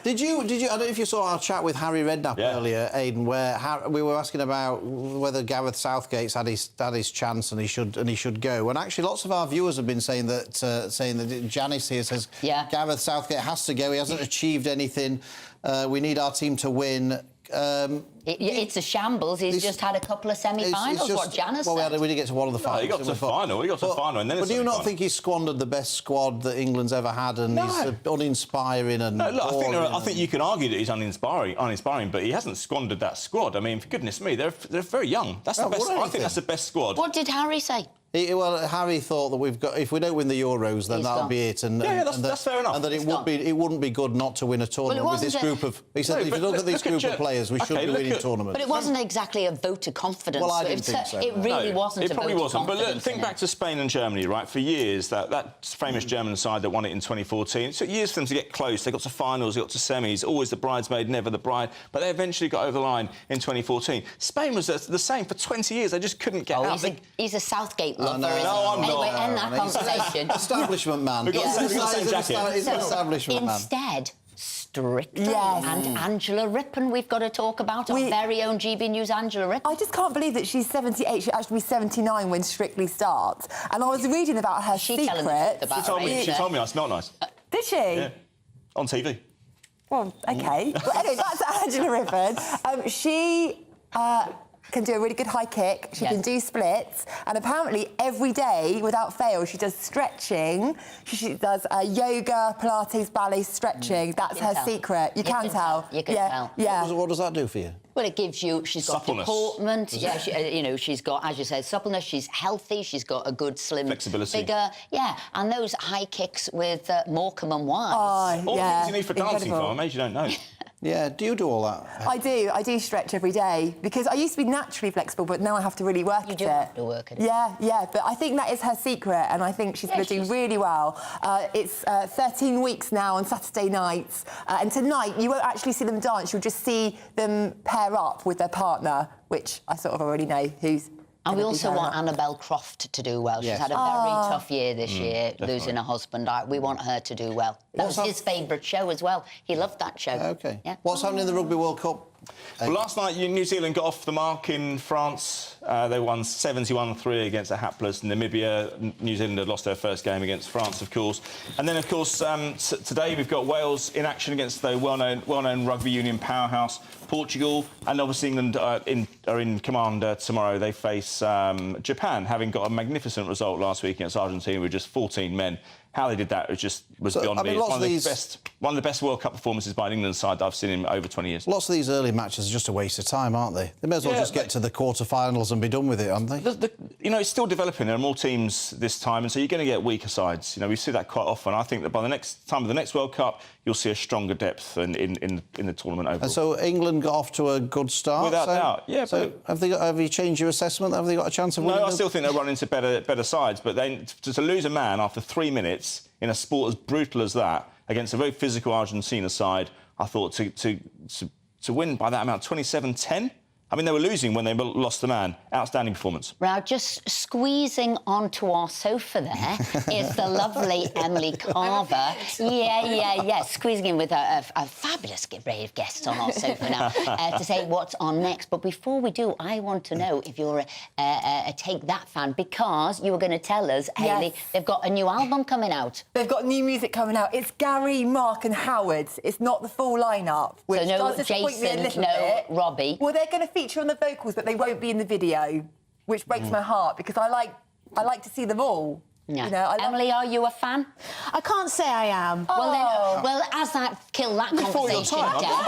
Did you? I don't know if you saw our chat with Harry Redknapp earlier, Aidan, where we were asking about whether Gareth Southgate's had his chance and he should go. And actually, lots of our viewers have been saying that Janice here says Gareth Southgate has to go. He hasn't achieved anything. We need our team to win. It's a shambles. He's just had a couple of semi-finals, what Janice said. Well, we didn't get to one of the finals. He got to final. He got to final, and then. But do you not think he's squandered the best squad that England's ever had, and he's uninspiring and? No, look, I think you can argue that he's uninspiring, but he hasn't squandered that squad. I mean, for goodness me, they're very young. That's the best. I think that's the best squad. What did Harry say? Well, Harry thought that if we don't win the Euros, then that'll be it. And that's fair enough. And that it wouldn't be good not to win a tournament with this group of. He said, if you look at this group of players, we should be winning tournaments. But it wasn't exactly a vote of confidence. Well, I didn't think so. It really wasn't. It probably wasn't. But look, think in back to Spain and Germany, right? For years, that famous German side that won it in 2014, it took years for them to get close. They got to finals, they got to semis. Always the bridesmaid, never the bride. But they eventually got over the line in 2014. Spain was the same for 20 years. They just couldn't get out. He's a Southgate lover. No, I'm anyway, not. end that conversation. Establishment man. We've got the same jacket. He's an establishment man. Instead, Strictly and Angela Rippon, we've got to talk about our very own GB News Angela Rippon. I just can't believe that she's 78. She'll actually be 79 when Strictly starts. And I was reading about her secrets. She told me I smell nice. Did she? Yeah. On TV. Well, OK. Well, anyway, that's Angela Rippon. She can do a really good high kick. She can do splits. And apparently every day, without fail, she does stretching. She does yoga, Pilates, ballet, stretching. That's her secret. You can tell. You can tell. Yeah. What does that do for you? Well, it gives you... She's got Suppleness. deportment. Yeah, you know, she's got, as you said, suppleness. She's healthy. She's got a good slim flexibility. figure. Yeah, and those high kicks with Morecambe and Wise. Oh, All the yeah. things you need for dancing, Incredible. Farm, you don't know. Yeah, do you do all that? I do stretch every day because I used to be naturally flexible, but now I have to really work at it. You do have to work at it. Yeah, but I think that is her secret, and I think she's going to do really well. It's 13 weeks now on Saturday nights, and tonight you won't actually see them dance, you'll just see them pair up with their partner, which I sort of already know who's... And we also want Annabelle Croft to do well. She's had a very tough year this year, losing her husband. We want her to do well. That was his favourite show as well. He loved that show. OK. Yeah. What's happening in the Rugby World Cup? Well, last night, New Zealand got off the mark in France. They won 71-3 against a hapless Namibia. New Zealand had lost their first game against France, of course. And then, of course, today we've got Wales in action against the well-known rugby union powerhouse, Portugal. And obviously England are in command tomorrow. They face Japan, having got a magnificent result last week against Argentina with just 14 men. How they did that was beyond me. It's one of the best World Cup performances by an England side that I've seen in over 20 years. Lots of these early matches are just a waste of time, aren't they? They may as well just get to the quarter-finals and be done with it, aren't they? You know, it's still developing. There are more teams this time, and so you're going to get weaker sides. You know, we see that quite often. I think that by the next time of the next World Cup, you'll see a stronger depth in the tournament overall. And so England got off to a good start? Without doubt, yeah. So have you changed your assessment? Have they got a chance of winning? No, I still think they'll run into better sides, but then to lose a man after 3 minutes in a sport as brutal as that against a very physical Argentina side, I thought to win by that amount, 27-10. I mean, they were losing when they lost the man. Outstanding performance. Now, just squeezing onto our sofa there is the lovely Emily Carver. Yeah. Squeezing in with a fabulous brave guest on our sofa now to say what's on next. But before we do, I want to know if you're a Take That fan, because you were going to tell us, Hayley, they've got a new album coming out. They've got new music coming out. It's Gary, Mark and Howard. It's not the full lineup, which so no does disappoint me a Jason, little no bit. Robbie. Well, they're going to feature on the vocals, but they won't be in the video, which breaks my heart because I like to see them all. Yeah. You know, Emily, are you a fan? I can't say I am. Well, as that kill that Before your conversation time, dead,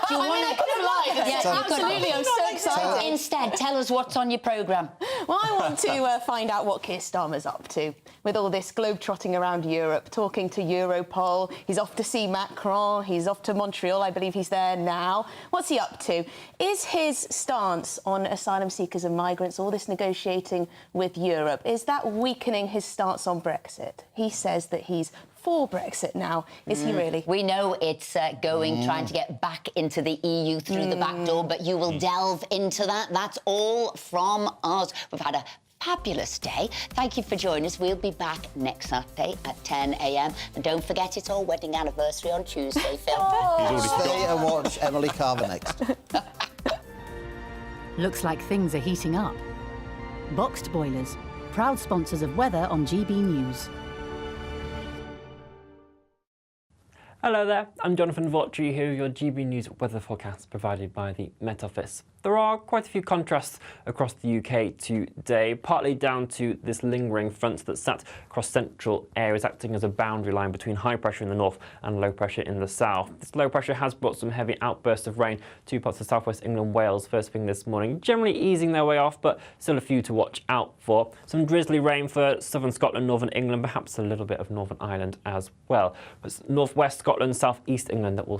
do you want I could have lied. Yeah, Absolutely, I'm so excited. Instead, tell us what's on your programme. Well, I want to find out what Keir Starmer's up to with all this globe-trotting around Europe, talking to Europol. He's off to see Macron. He's off to Montreal. I believe he's there now. What's he up to? Is his stance on asylum seekers and migrants, all this negotiating with Europe, is that weakening his stance on Brexit? He says that he's for Brexit now. Is he really? We know it's trying to get back into the EU through the back door, but you will delve into that. That's all from us. We've had a fabulous day. Thank you for joining us. We'll be back next Saturday at 10 a.m. And don't forget, it's our wedding anniversary on Tuesday, Phil. Stay and watch Emily Carver next. Looks like things are heating up. Boxed Boilers, proud sponsors of weather on GB News. Hello there, I'm Jonathan Vautry here with your GB News weather forecast provided by the Met Office. There are quite a few contrasts across the UK today, partly down to this lingering front that sat across central areas, acting as a boundary line between high pressure in the north and low pressure in the south. This low pressure has brought some heavy outbursts of rain to parts of southwest England, Wales first thing this morning, generally easing their way off, but still a few to watch out for. Some drizzly rain for southern Scotland, northern England, perhaps a little bit of Northern Ireland as well. But northwest Scotland, southeast England that will